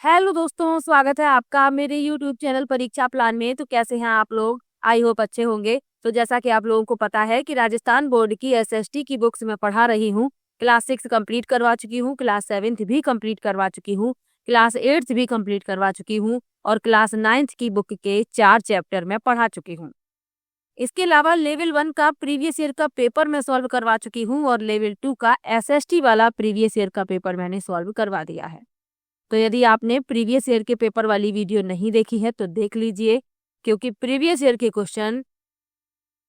Hello दोस्तों, स्वागत है आपका मेरे यूट्यूब चैनल परीक्षा प्लान में। तो कैसे हैं आप लोग? आई होप अच्छे होंगे। तो जैसा कि आप लोगों को पता है कि राजस्थान बोर्ड की एसएसटी की बुक्स मैं पढ़ा रही हूँ। क्लास 6 कंप्लीट करवा चुकी हूँ, क्लास 7 भी कंप्लीट करवा चुकी हूँ, क्लास 8 भी कंप्लीट करवा चुकी हूँ और क्लास 9 की बुक के 4 चैप्टर मैं पढ़ा चुकी हूँ। इसके अलावा लेवल 1 का प्रीवियस ईयर का पेपर मैं सॉल्व करवा चुकी हूँ और लेवल 2 का एसएसटी वाला प्रीवियस ईयर का पेपर मैंने सॉल्व करवा दिया है। तो यदि आपने प्रीवियस ईयर के पेपर वाली वीडियो नहीं देखी है तो देख लीजिए, क्योंकि प्रीवियस ईयर के क्वेश्चन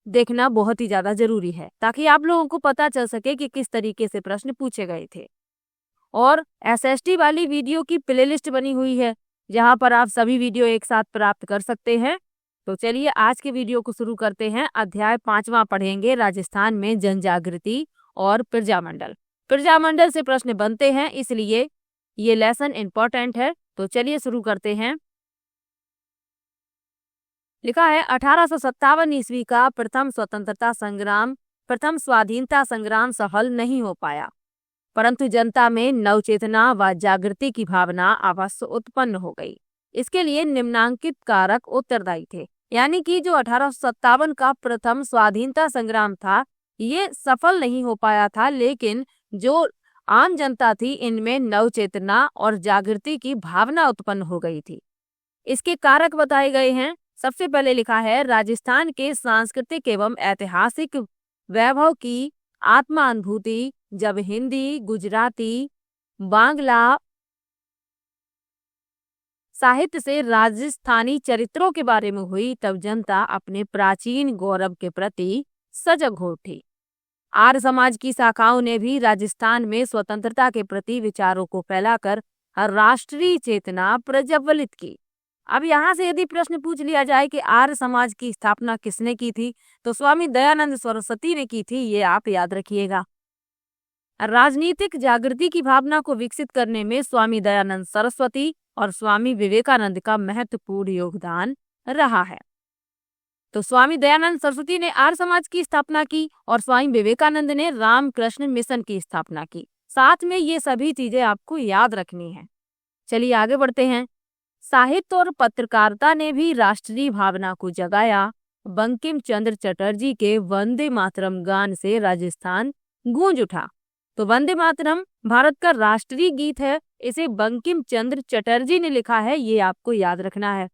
देखना बहुत ही ज्यादा जरूरी है ताकि आप लोगों को पता चल सके कि किस तरीके से प्रश्न पूछे गए थे। और एसएसटी वाली वीडियो की प्लेलिस्ट बनी हुई है जहां पर आप सभी वीडियो एक साथ प्राप्त कर सकते हैं। तो चलिए आज के वीडियो को शुरू करते हैं। अध्याय 5वां पढ़ेंगे, राजस्थान में जन जागृति और प्रजामंडल। प्रजामंडल से प्रश्न बनते हैं, इसलिए ये लेसन इम्पोर्टेंट है। तो चलिए शुरू करते हैं। लिखा है 1857 ईस्वी का प्रथम स्वतंत्रता संग्राम, प्रथम स्वाधीनता संग्राम सफल नहीं हो पाया, परंतु जनता में नवचेतना व जागृति की भावना अवश्य उत्पन्न हो गई। इसके लिए निम्नांकित कारक उत्तरदायी थे। यानी कि जो 1857 का प्रथम स्वाधीनता संग्राम था ये सफल नहीं हो पाया था, लेकिन जो आम जनता थी इनमें नवचेतना और जागृति की भावना उत्पन्न हो गई थी। इसके कारक बताए गए हैं। सबसे पहले लिखा है राजस्थान के सांस्कृतिक एवं ऐतिहासिक वैभव की आत्मानुभूति जब हिंदी, गुजराती, बांग्ला साहित्य से राजस्थानी चरित्रों के बारे में हुई, तब जनता अपने प्राचीन गौरव के प्रति सजग हो उठी। आर्य समाज की शाखाओं ने भी राजस्थान में स्वतंत्रता के प्रति विचारों को फैलाकर राष्ट्रीय चेतना प्रज्वलित की। अब यहाँ से यदि प्रश्न पूछ लिया जाए कि आर्य समाज की स्थापना किसने की थी, तो स्वामी दयानंद सरस्वती ने की थी, ये आप याद रखिएगा। राजनीतिक जागृति की भावना को विकसित करने में स्वामी दयानंद सरस्वती और स्वामी विवेकानंद का महत्वपूर्ण योगदान रहा है। तो स्वामी दयानंद सरस्वती ने आर्य समाज की स्थापना की और स्वामी विवेकानंद ने रामकृष्ण मिशन की स्थापना की। साथ में ये सभी चीजें आपको याद रखनी है। चलिए आगे बढ़ते हैं। साहित्य और पत्रकारिता ने भी राष्ट्रीय भावना को जगाया। बंकिम चंद्र चटर्जी के वंदे मातरम गान से राजस्थान गूंज उठा। तो वंदे मातरम भारत का राष्ट्रीय गीत है, इसे बंकिम चंद्र चटर्जी ने लिखा है, ये आपको याद रखना है।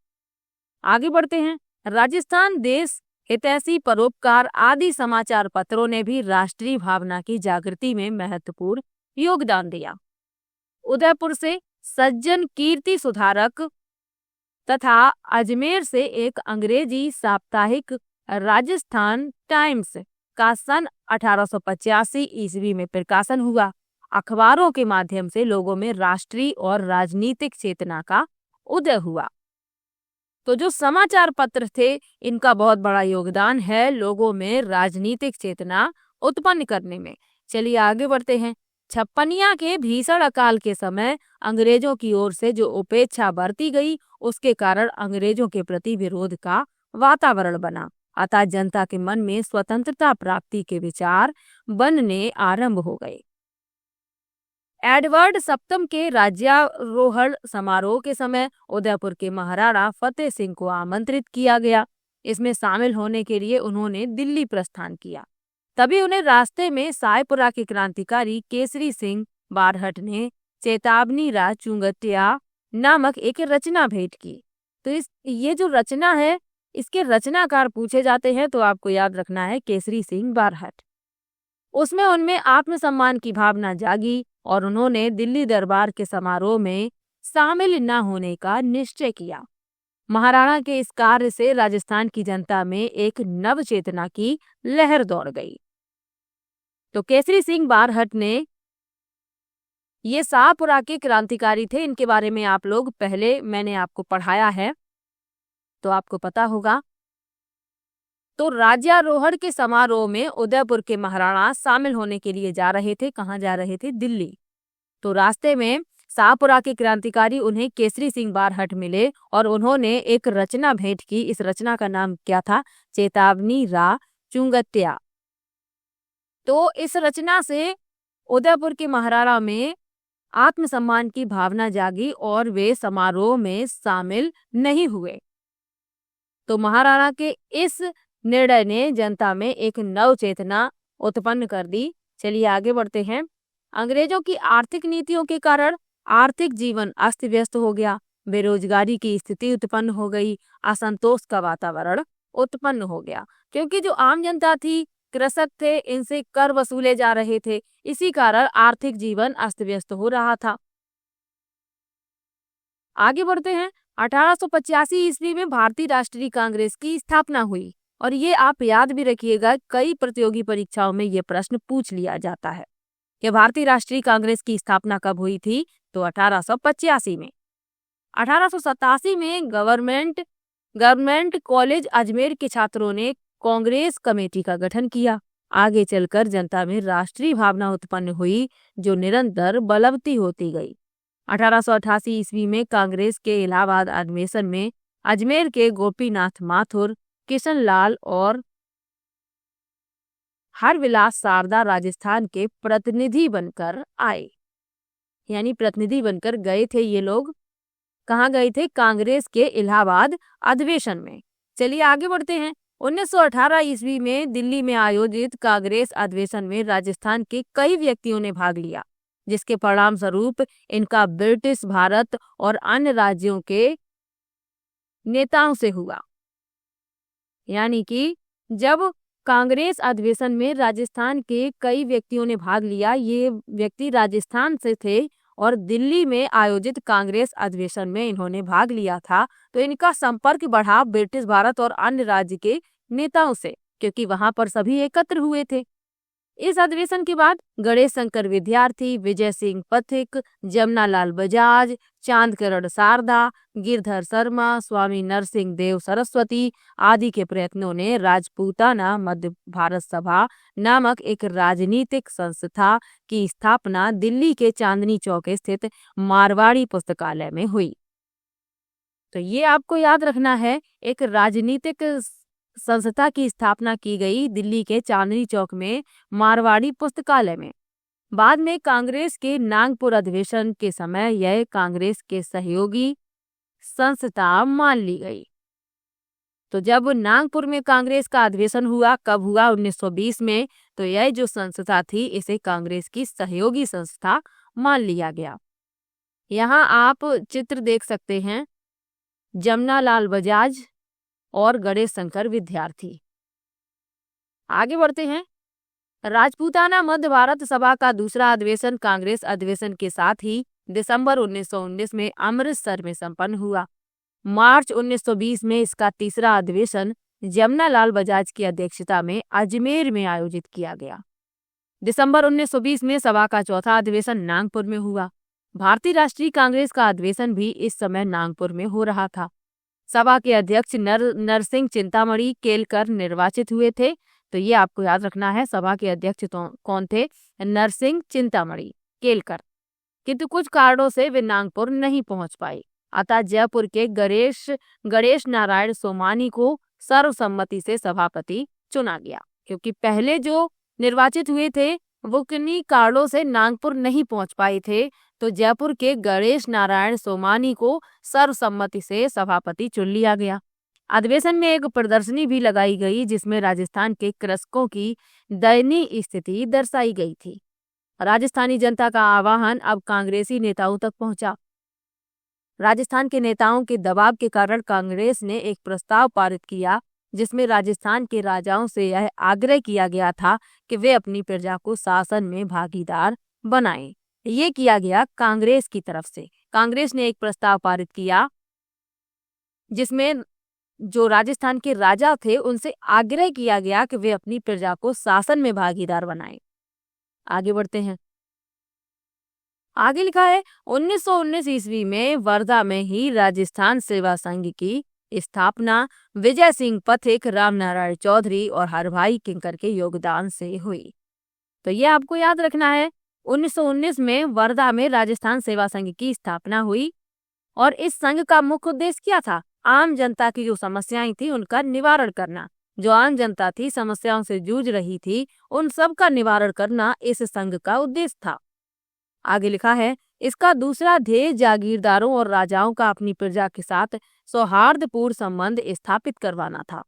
आगे बढ़ते हैं। राजस्थान देश हितैषी, परोपकार आदि समाचार पत्रों ने भी राष्ट्रीय भावना की जागृति में महत्वपूर्ण योगदान दिया। उदयपुर से सज्जन कीर्ति सुधारक तथा अजमेर से एक अंग्रेजी साप्ताहिक राजस्थान टाइम्स का सन 1885 ईस्वी में प्रकाशन हुआ। अखबारों के माध्यम से लोगों में राष्ट्रीय और राजनीतिक चेतना का उदय हुआ। तो जो समाचार पत्र थे इनका बहुत बड़ा योगदान है लोगों में राजनीतिक चेतना उत्पन्न करने में। चलिए आगे बढ़ते हैं। छप्पनिया के भीषण अकाल के समय अंग्रेजों की ओर से जो उपेक्षा बरती गई, उसके कारण अंग्रेजों के प्रति विरोध का वातावरण बना। अतः जनता के मन में स्वतंत्रता प्राप्ति के विचार बनने आरंभ हो गए। एडवर्ड सप्तम के राज्यारोहण समारोह के समय उदयपुर के महाराणा फतेह सिंह को आमंत्रित किया गया। इसमें शामिल होने के लिए उन्होंने दिल्ली प्रस्थान किया। तभी उन्हें रास्ते में सायपुरा के क्रांतिकारी केसरी सिंह बारहट ने चेतावनी रा चुंगटिया नामक एक रचना भेंट की। तो ये जो रचना है इसके रचनाकार पूछे जाते हैं तो आपको याद रखना है केसरी सिंह बारहट। उसमें उनमें आत्मसम्मान की भावना जागी और उन्होंने दिल्ली दरबार के समारोह में शामिल न होने का निश्चय किया। महाराणा के इस कार्य से राजस्थान की जनता में एक नव चेतना की लहर दौड़ गई। तो केसरी सिंह बारहट ने ये शाहपुरा के क्रांतिकारी थे, इनके बारे में आप लोग पहले मैंने आपको पढ़ाया है तो आपको पता होगा। तो राज्यारोहण के समारोह में उदयपुर के महाराणा शामिल होने के लिए जा रहे थे। कहाँ जा रहे थे? दिल्ली। तो रास्ते में शाहपुरा के क्रांतिकारी उन्हें केसरी सिंह बारहट मिले और उन्होंने एक रचना भेंट की। इस रचना का नाम क्या था? चेतावनी रा आत्मसम्मान की भावना जागी और वे समारोह में शामिल नहीं हुए। तो महाराणा के इस निर्णय ने जनता में एक नव चेतना उत्पन्न कर दी। चलिए आगे बढ़ते हैं। अंग्रेजों की आर्थिक नीतियों के कारण आर्थिक जीवन अस्त व्यस्त हो गया, बेरोजगारी की स्थिति उत्पन्न हो गई, असंतोष का वातावरण उत्पन्न हो गया, क्योंकि जो आम जनता थी, कृषक थे, इनसे कर वसूले जा रहे थे, इसी कारण आर्थिक जीवन अस्त व्यस्त हो रहा था। आगे बढ़ते हैं। 1885 ईस्वी में भारतीय राष्ट्रीय कांग्रेस की स्थापना हुई और ये आप याद भी रखिएगा, कई प्रतियोगी परीक्षाओं में ये प्रश्न पूछ लिया जाता है कि भारतीय राष्ट्रीय कांग्रेस की स्थापना कब हुई थी, तो 1885 में। 1887 में गवर्नमेंट कॉलेज अजमेर के छात्रों ने कांग्रेस कमेटी का गठन किया। आगे चलकर जनता में राष्ट्रीय भावना उत्पन्न हुई, जो निरंतर बलवती होती गई। 1888 ईस्वी में कांग्रेस के इलाहाबाद अधिवेशन में अजमेर के गोपीनाथ माथुर, किशन लाल और हरविलास शारदा राजस्थान के प्रतिनिधि बनकर आए, यानी प्रतिनिधि बनकर गए थे। ये लोग कहाँ गए थे? कांग्रेस के इलाहाबाद अधिवेशन में। चलिए आगे बढ़ते हैं। 1918 ईस्वी में दिल्ली में आयोजित कांग्रेस अधिवेशन में राजस्थान के कई व्यक्तियों ने भाग लिया, जिसके परिणाम स्वरूप इनका ब्रिटिश भारत और अन्य राज्यों के नेताओं से हुआ। यानी कि जब कांग्रेस अधिवेशन में राजस्थान के कई व्यक्तियों ने भाग लिया, ये व्यक्ति राजस्थान से थे और दिल्ली में आयोजित कांग्रेस अधिवेशन में इन्होंने भाग लिया था, तो इनका संपर्क बढ़ा ब्रिटिश भारत और अन्य राज्य के नेताओं से, क्योंकि वहां पर सभी एकत्र हुए थे। इस अधिवेशन के बाद गणेश शंकर विद्यार्थी, विजय सिंह पथिक, जमनालाल बजाज, चांदकरण शारदा, गिरधर शर्मा, स्वामी नरसिंह देव सरस्वती आदि के प्रयत्नों ने राजपूताना मध्य भारत सभा नामक एक राजनीतिक संस्था की स्थापना दिल्ली के चांदनी चौक स्थित मारवाड़ी पुस्तकालय में हुई। तो ये आपको याद रखना है, एक राजनीतिक संस्था की स्थापना की गई दिल्ली के चांदनी चौक में मारवाड़ी पुस्तकालय में। बाद में कांग्रेस के नागपुर अधिवेशन के समय यह कांग्रेस के सहयोगी संस्था मान ली गई। तो जब नागपुर में कांग्रेस का अधिवेशन हुआ, कब हुआ? 1920 में। तो यह जो संस्था थी, इसे कांग्रेस की सहयोगी संस्था मान लिया गया। यहाँ आप चित्र देख सकते हैं, जमनालाल बजाज और गणेश शंकर विद्यार्थी। आगे बढ़ते हैं। राजपूताना मध्य भारत सभा का दूसरा अधिवेशन कांग्रेस अधिवेशन के साथ ही दिसंबर 1919 में अमृतसर में संपन्न हुआ। मार्च 1920 में इसका तीसरा अधिवेशन जमनालाल बजाज की अध्यक्षता में अजमेर में आयोजित किया गया। दिसंबर 1920 में सभा का चौथा अधिवेशन नागपुर में हुआ। भारतीय राष्ट्रीय कांग्रेस का अधिवेशन भी इस समय नागपुर में हो रहा था। सभा के अध्यक्ष नरसिंह चिंतामणि केलकर निर्वाचित हुए थे। तो ये आपको याद रखना है, सभा के अध्यक्ष तो कौन थे? नरसिंह चिंतामणि केलकर। किंतु कुछ कारणों से वे नागपुर नहीं पहुंच पाए, अतः जयपुर के गणेश नारायण सोमानी को सर्वसम्मति से सभापति चुना गया। क्योंकि पहले जो निर्वाचित हुए थे वो किन्हीं कारणों से नागपुर नहीं पहुंच पाए थे, तो जयपुर के गणेश नारायण सोमानी को सर्वसम्मति से सभापति चुन लिया गया। अधिवेशन में एक प्रदर्शनी भी लगाई गई, जिसमें राजस्थान के कृषकों की दयनीय स्थिति दर्शाई गई थी। राजस्थानी जनता का आह्वान अब कांग्रेसी नेताओं तक पहुंचा। राजस्थान के नेताओं के दबाव के कारण कांग्रेस ने एक प्रस्ताव पारित किया, जिसमें राजस्थान के राजाओं से यह आग्रह किया गया था कि वे अपनी प्रजा को शासन में भागीदार बनाएं। ये किया गया कांग्रेस की तरफ से। कांग्रेस ने एक प्रस्ताव पारित किया, जिसमें जो राजस्थान के राजा थे उनसे आग्रह किया गया कि वे अपनी प्रजा को शासन में भागीदार बनाएं। आगे बढ़ते हैं। आगे लिखा है 1919 ईस्वी में वर्धा में ही राजस्थान सेवा संघ की स्थापना विजय सिंह पथिक, रामनारायण चौधरी और हरभाई किंकर के योगदान से हुई। तो ये आपको याद रखना है, 1919 में वर्धा में राजस्थान सेवा संघ की स्थापना हुई और इस संघ का मुख्य उद्देश्य क्या था? आम जनता की जो समस्याएं थी उनका निवारण करना। जो आम जनता थी, समस्याओं से जूझ रही थी, उन सब का निवारण करना इस संघ का उद्देश्य था। आगे लिखा है इसका दूसरा ध्येय जागीरदारों और राजाओं का अपनी प्रजा के साथ सौहार्दपूर्ण संबंध स्थापित करवाना था।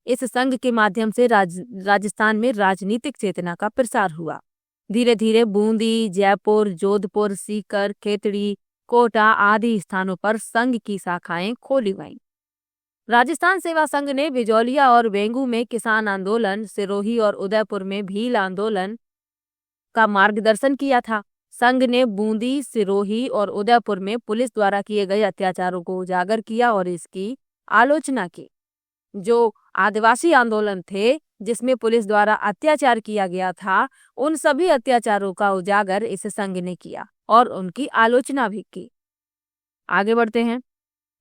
इस संघ के माध्यम से राजस्थान में राजनीतिक चेतना का प्रसार हुआ। धीरे धीरे बूंदी, जयपुर, जोधपुर, सीकर, खेतड़ी, कोटा आदि स्थानों पर संघ की शाखाएं खोली गईं। राजस्थान सेवा संघ ने बिजौलिया और वेंगू में किसान आंदोलन, सिरोही और उदयपुर में भील आंदोलन का मार्गदर्शन किया था। संघ ने बूंदी, सिरोही और उदयपुर में पुलिस द्वारा किए गए अत्याचारों को उजागर किया और इसकी आलोचना की। जो आदिवासी आंदोलन थे जिसमें पुलिस द्वारा अत्याचार किया गया था, उन सभी अत्याचारों का उजागर इस संघ ने किया और उनकी आलोचना भी की। आगे बढ़ते हैं।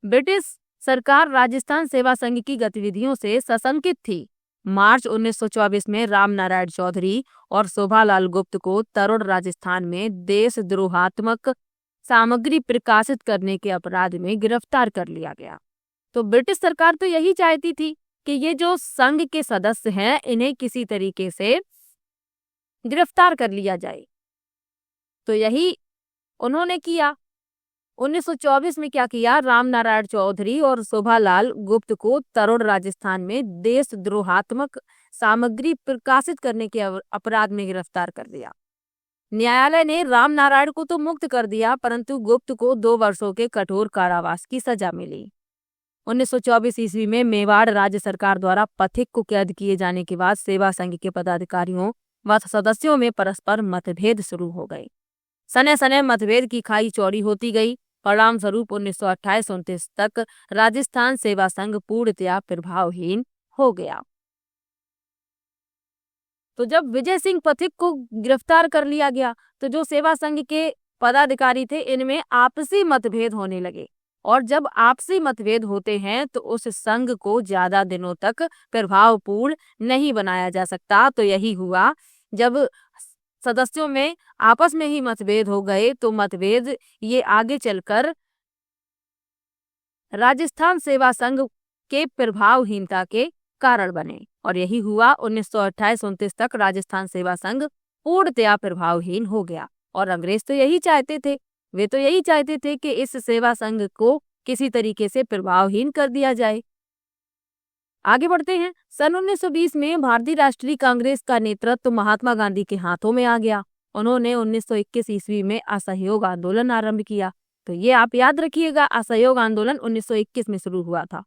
ब्रिटिश सरकार राजस्थान सेवा संघ की गतिविधियों से सशंकित थी। मार्च 1924 में रामनारायण चौधरी और शोभालाल गुप्त को तरुण राजस्थान में देशद्रोहात्मक सामग्री प्रकाशित करने के अपराध में गिरफ्तार कर लिया गया। तो ब्रिटिश सरकार तो यही चाहती थी कि ये जो संघ के सदस्य हैं इन्हें किसी तरीके से गिरफ्तार कर लिया जाए, तो यही उन्होंने किया। 1924 में क्या किया, रामनारायण चौधरी और शोभालाल गुप्त को तरुण राजस्थान में देशद्रोहात्मक सामग्री प्रकाशित करने के अपराध में गिरफ्तार कर दिया। न्यायालय ने रामनारायण को तो मुक्त कर दिया, परंतु गुप्त को 2 वर्षों के कठोर कारावास की सजा मिली। 1924 ईस्वी में मेवाड़ राज्य सरकार द्वारा पथिक को कैद किए जाने के बाद सेवा संघ के पदाधिकारियों व सदस्यों में परस्पर मतभेद शुरू हो गए। सने सने मतभेद की खाई चौड़ी होती गई। परिणाम स्वरूप 1928-29 तक राजस्थान सेवा संघ पूर्णतया प्रभावहीन हो गया। तो जब विजय सिंह पथिक को गिरफ्तार कर लिया गया तो जो सेवा संघ के पदाधिकारी थे इनमें आपसी मतभेद होने लगे, और जब आपसी मतभेद होते हैं तो उस संघ को ज्यादा दिनों तक प्रभावपूर्ण नहीं बनाया जा सकता। तो यही हुआ, जब सदस्यों में आपस में ही मतभेद हो गए तो मतभेद ये आगे चलकर राजस्थान सेवा संघ के प्रभावहीनता के कारण बने, और यही हुआ। 1928-29 तक राजस्थान सेवा संघ पूर्णतया प्रभावहीन हो गया। और अंग्रेज तो यही चाहते थे, वे तो यही चाहते थे कि इस सेवा संघ को किसी तरीके से प्रभावहीन कर दिया जाए। आगे बढ़ते हैं। सन 1920 में भारतीय राष्ट्रीय कांग्रेस का नेतृत्व महात्मा गांधी के हाथों में आ गया। उन्होंने 1921 ईस्वी में असहयोग आंदोलन आरंभ किया। तो ये आप याद रखिएगा, असहयोग आंदोलन 1921 में शुरू हुआ था।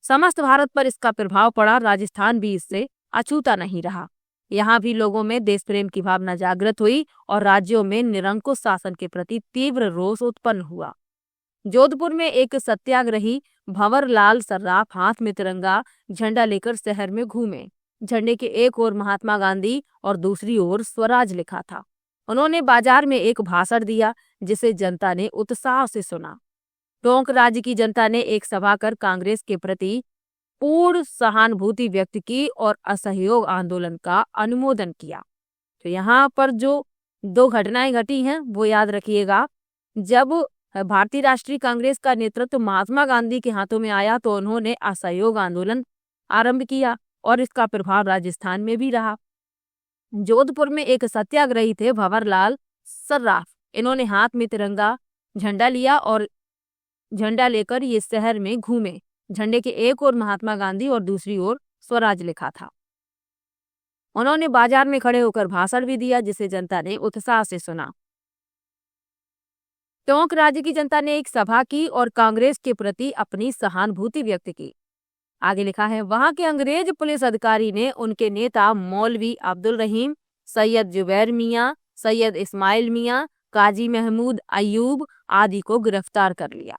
समस्त भारत पर इसका प्रभाव पड़ा। राजस्थान भी इससे अछूता नहीं रहा। यहाँ भी लोगों में देश प्रेम की भावना जागृत हुई और राज्यों में निरंकुश शासन के प्रति तीव्र रोष उत्पन्न हुआ। जोधपुर में एक सत्याग्रही भंवरलाल सर्राफ हाथ में तिरंगा झंडा लेकर शहर में घूमे। झंडे के एक ओर महात्मा गांधी और दूसरी ओर स्वराज लिखा था। उन्होंने बाजार में एक भाषण दिया जिसे जनता ने उत्साह से सुना। टोंक राज्य की जनता ने एक सभा कर कांग्रेस के प्रति पूर्ण सहानुभूति व्यक्त की और असहयोग आंदोलन का अनुमोदन किया। तो यहाँ पर जो 2 घटनाएं घटी हैं वो याद रखिएगा। जब भारतीय राष्ट्रीय कांग्रेस का नेतृत्व महात्मा गांधी के हाथों में आया तो उन्होंने असहयोग आंदोलन आरंभ किया और इसका प्रभाव राजस्थान में भी रहा। जोधपुर में एक सत्याग्रही थे भंवरलाल सर्राफ। इन्होंने हाथ में तिरंगा झंडा लिया और झंडा लेकर ये शहर में घूमे। झंडे के एक ओर महात्मा गांधी और दूसरी ओर स्वराज लिखा था। उन्होंने बाजार में खड़े होकर भाषण भी दिया जिसे जनता ने उत्साह से सुना। टोंक राज्य की जनता ने एक सभा की और कांग्रेस के प्रति अपनी सहानुभूति व्यक्त की। आगे लिखा है, वहां के अंग्रेज पुलिस अधिकारी ने उनके नेता मौलवी अब्दुल रहीम, सैयद जुबैर मियां, सैयद इस्माइल मियां, काजी महमूद अयूब आदि को गिरफ्तार कर लिया।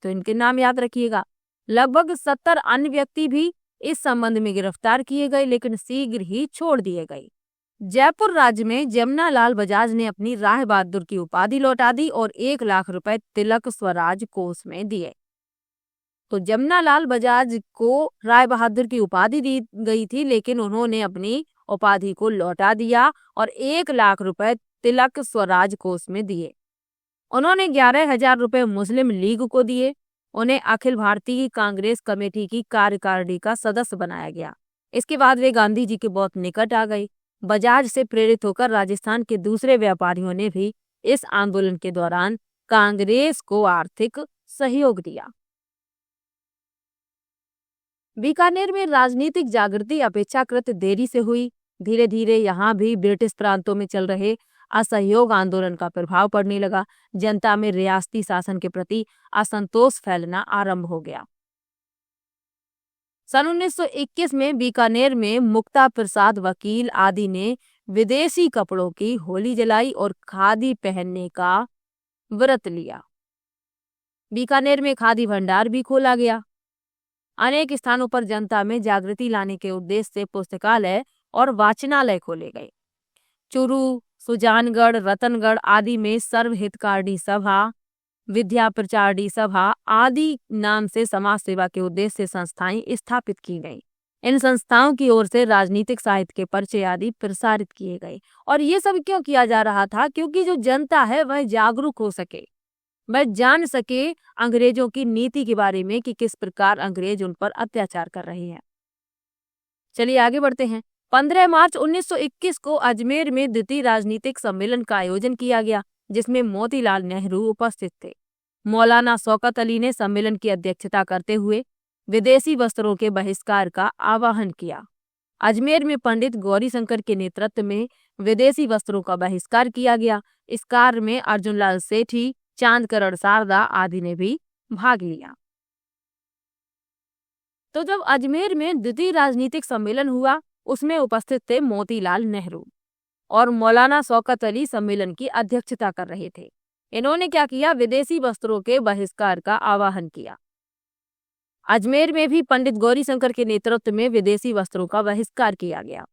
तो इनके नाम याद रखिएगा। लगभग 70 अन्य व्यक्ति भी इस संबंध में गिरफ्तार किए गए लेकिन शीघ्र ही छोड़ दिए गए। जयपुर राज्य में जमुना लाल बजाज ने अपनी राय बहादुर की उपाधि लौटा दी और 1 लाख रुपए तिलक स्वराज कोष में दिए। तो जमुना लाल बजाज को राय बहादुर की उपाधि दी गई थी लेकिन उन्होंने अपनी उपाधि को लौटा दिया और 1 लाख रुपए तिलक स्वराज कोष में दिए। उन्होंने 11,000 रुपए मुस्लिम लीग को दिए। उन्हें अखिल भारतीय कांग्रेस कमेटी की कार्यकारिणी का सदस्य बनाया गया। इसके बाद वे गांधी जी के बहुत निकट आ गए। बजाज से प्रेरित होकर राजस्थान के दूसरे व्यापारियों ने भी इस आंदोलन के दौरान कांग्रेस को आर्थिक सहयोग दिया। बीकानेर में राजनीतिक जागृति अपेक्षाकृत देरी से हुई। धीरे धीरे यहाँ भी ब्रिटिश प्रांतों में चल रहे असहयोग आंदोलन का प्रभाव पड़ने लगा। जनता में रियासती शासन के प्रति असंतोष फैलना आरंभ हो गया। सन 1921 में बीकानेर में मुक्ता प्रसाद वकील आदि ने विदेशी कपड़ों की होली जलाई और खादी पहनने का व्रत लिया। बीकानेर में खादी भंडार भी खोला गया। अनेक स्थानों पर जनता में जागृति लाने के उद्देश्य से पुस्तकालय और वाचनालय खोले गए। चूरू, सुजानगढ़, रतनगढ़ आदि में सर्वहितकारी सभा, विद्या प्रचारणी सभा आदि नाम से समाज सेवा के उद्देश्य से संस्थाएं स्थापित की गईं। इन संस्थाओं की ओर से राजनीतिक साहित्य के पर्चे आदि प्रसारित किए गए। और ये सब क्यों किया जा रहा था? क्योंकि जो जनता है वह जागरूक हो सके, वह जान सके अंग्रेजों की नीति के बारे में कि किस प्रकार अंग्रेज उन पर अत्याचार कर रहे हैं। चलिए आगे बढ़ते हैं। 15 मार्च 1921 को अजमेर में द्वितीय राजनीतिक सम्मेलन का आयोजन किया गया, जिसमें मोतीलाल नेहरू उपस्थित थे। मौलाना शौकत अली ने सम्मेलन की अध्यक्षता करते हुए विदेशी वस्त्रों के बहिष्कार का आह्वान किया। अजमेर में पंडित गौरीशंकर के नेतृत्व में विदेशी वस्त्रों का बहिष्कार किया गया। इस कार्य में अर्जुनलाल सेठी, चांदकरण शारदा आदि ने भी भाग लिया। तो जब अजमेर में द्वितीय राजनीतिक सम्मेलन हुआ, उसमें उपस्थित थे मोतीलाल नेहरू और मौलाना शौकत अली सम्मेलन की अध्यक्षता कर रहे थे। इन्होंने क्या किया? विदेशी वस्त्रों के बहिष्कार का आह्वान किया। अजमेर में भी पंडित गौरीशंकर के नेतृत्व में विदेशी वस्त्रों का बहिष्कार किया गया।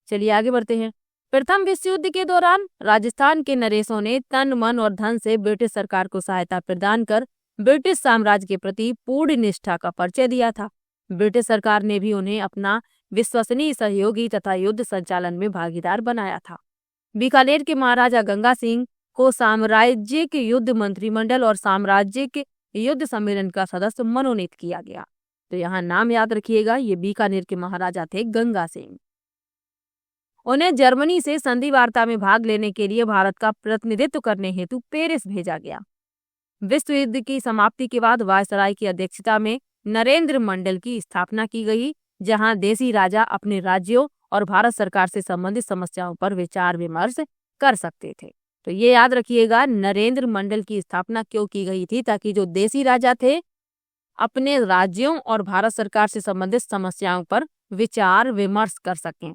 चलिए आगे बढ़ते हैं। प्रथम विश्व युद्ध के दौरान राजस्थान के नरेशों ने तन, मन और धन से ब्रिटिश सरकार को सहायता प्रदान कर ब्रिटिश साम्राज्य के प्रति पूर्ण निष्ठा का परिचय दिया था। ब्रिटिश सरकार ने भी उन्हें अपना विश्वसनीय सहयोगी तथा युद्ध संचालन में भागीदार बनाया था। बीकानेर के महाराजा गंगा सिंह को साम्राज्यिक युद्ध मंत्रिमंडल और साम्राज्यिक युद्ध सम्मेलन का सदस्य मनोनीत किया गया। तो यहाँ नाम याद रखिएगा, ये बीकानेर के महाराजा थे गंगा सिंह। उन्हें जर्मनी से संधि वार्ता में भाग लेने के लिए भारत का प्रतिनिधित्व करने हेतु पेरिस भेजा गया। विश्व युद्ध की समाप्ति के बाद वायसराय की अध्यक्षता में नरेंद्र मंडल की स्थापना की गई, जहां देसी राजा अपने राज्यों और भारत सरकार से संबंधित समस्याओं पर विचार विमर्श कर सकते थे। तो ये याद रखिएगा, नरेंद्र मंडल की स्थापना क्यों की गई थी? ताकि जो देसी राजा थे अपने राज्यों और भारत सरकार से संबंधित समस्याओं पर विचार विमर्श कर सकें।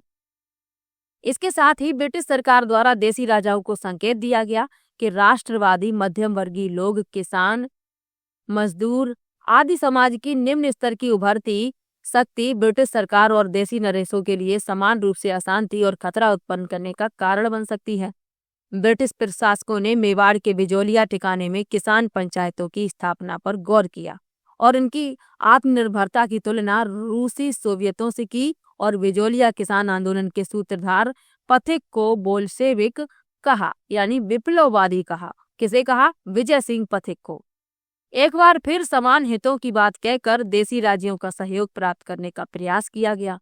इसके साथ ही ब्रिटिश सरकार द्वारा देसी राजाओं को संकेत दिया गया कि राष्ट्रवादी मध्यम वर्गीय लोग, किसान, मजदूर आदि समाज की निम्न स्तर की उभरती शक्ति ब्रिटिश सरकार और देसी नरेशों के लिए समान रूप से अशांति और खतरा उत्पन्न करने का कारण बन सकती है। ब्रिटिश प्रशासकों ने मेवाड़ के बिजोलिया ठिकाने में किसान पंचायतों की स्थापना पर गौर किया और इनकी आत्मनिर्भरता की तुलना रूसी सोवियतों से की और बिजोलिया किसान आंदोलन के सूत्रधार पथिक को बोल्शेविक कहा, यानी विप्लववादी कहा। किसे कहा? विजय सिंह पथिक को। एक बार फिर समान हितों की बात कहकर देसी राज्यों का सहयोग प्राप्त करने का प्रयास किया गया।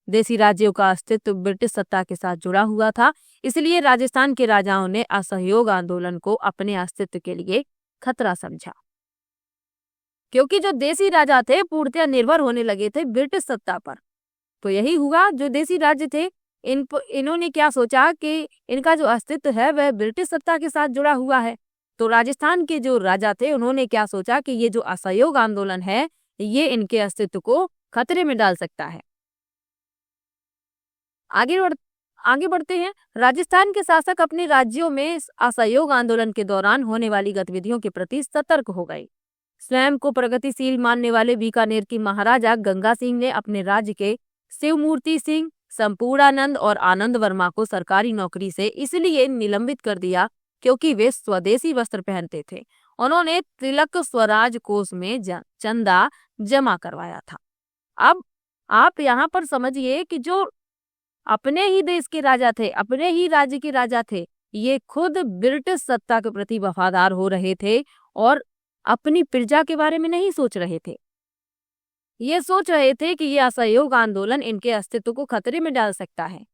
देसी राज्यों का अस्तित्व ब्रिटिश सत्ता के साथ जुड़ा हुआ था, इसलिए राजस्थान के राजाओं ने असहयोग आंदोलन को अपने अस्तित्व के लिए खतरा समझा। क्योंकि जो देसी राजा थे पूर्णतः निर्भर होने लगे थे ब्रिटिश सत्ता पर। तो यही हुआ, जो देसी राज्य थे इन्होंने क्या सोचा कि इनका जो अस्तित्व है वह ब्रिटिश सत्ता के साथ जुड़ा हुआ है। तो राजस्थान के जो राजा थे उन्होंने क्या सोचा कि ये जो असहयोग आंदोलन है ये इनके अस्तित्व को खतरे में डाल सकता है। आगे बढ़ते हैं। राजस्थान के शासक अपने राज्यों में असहयोग आंदोलन के दौरान होने वाली गतिविधियों के प्रति सतर्क हो गए। स्वयं को प्रगतिशील मानने वाले बीकानेर की महाराजा गंगा सिंह ने अपने राज्य के शिवमूर्ति सिंह, संपूर्णानंद और आनंद वर्मा को सरकारी नौकरी से इसलिए निलंबित कर दिया क्योंकि वे स्वदेशी वस्त्र पहनते थे। उन्होंने तिलक स्वराज कोष में चंदा जमा करवाया था। अब आप यहाँ पर समझिए कि जो अपने ही देश के राजा थे, अपने ही राज्य के राजा थे, ये खुद ब्रिटिश सत्ता के प्रति वफादार हो रहे थे और अपनी प्रजा के बारे में नहीं सोच रहे थे। ये सोच रहे थे कि ये असहयोग आंदोलन इनके अस्तित्व को खतरे में डाल सकता है।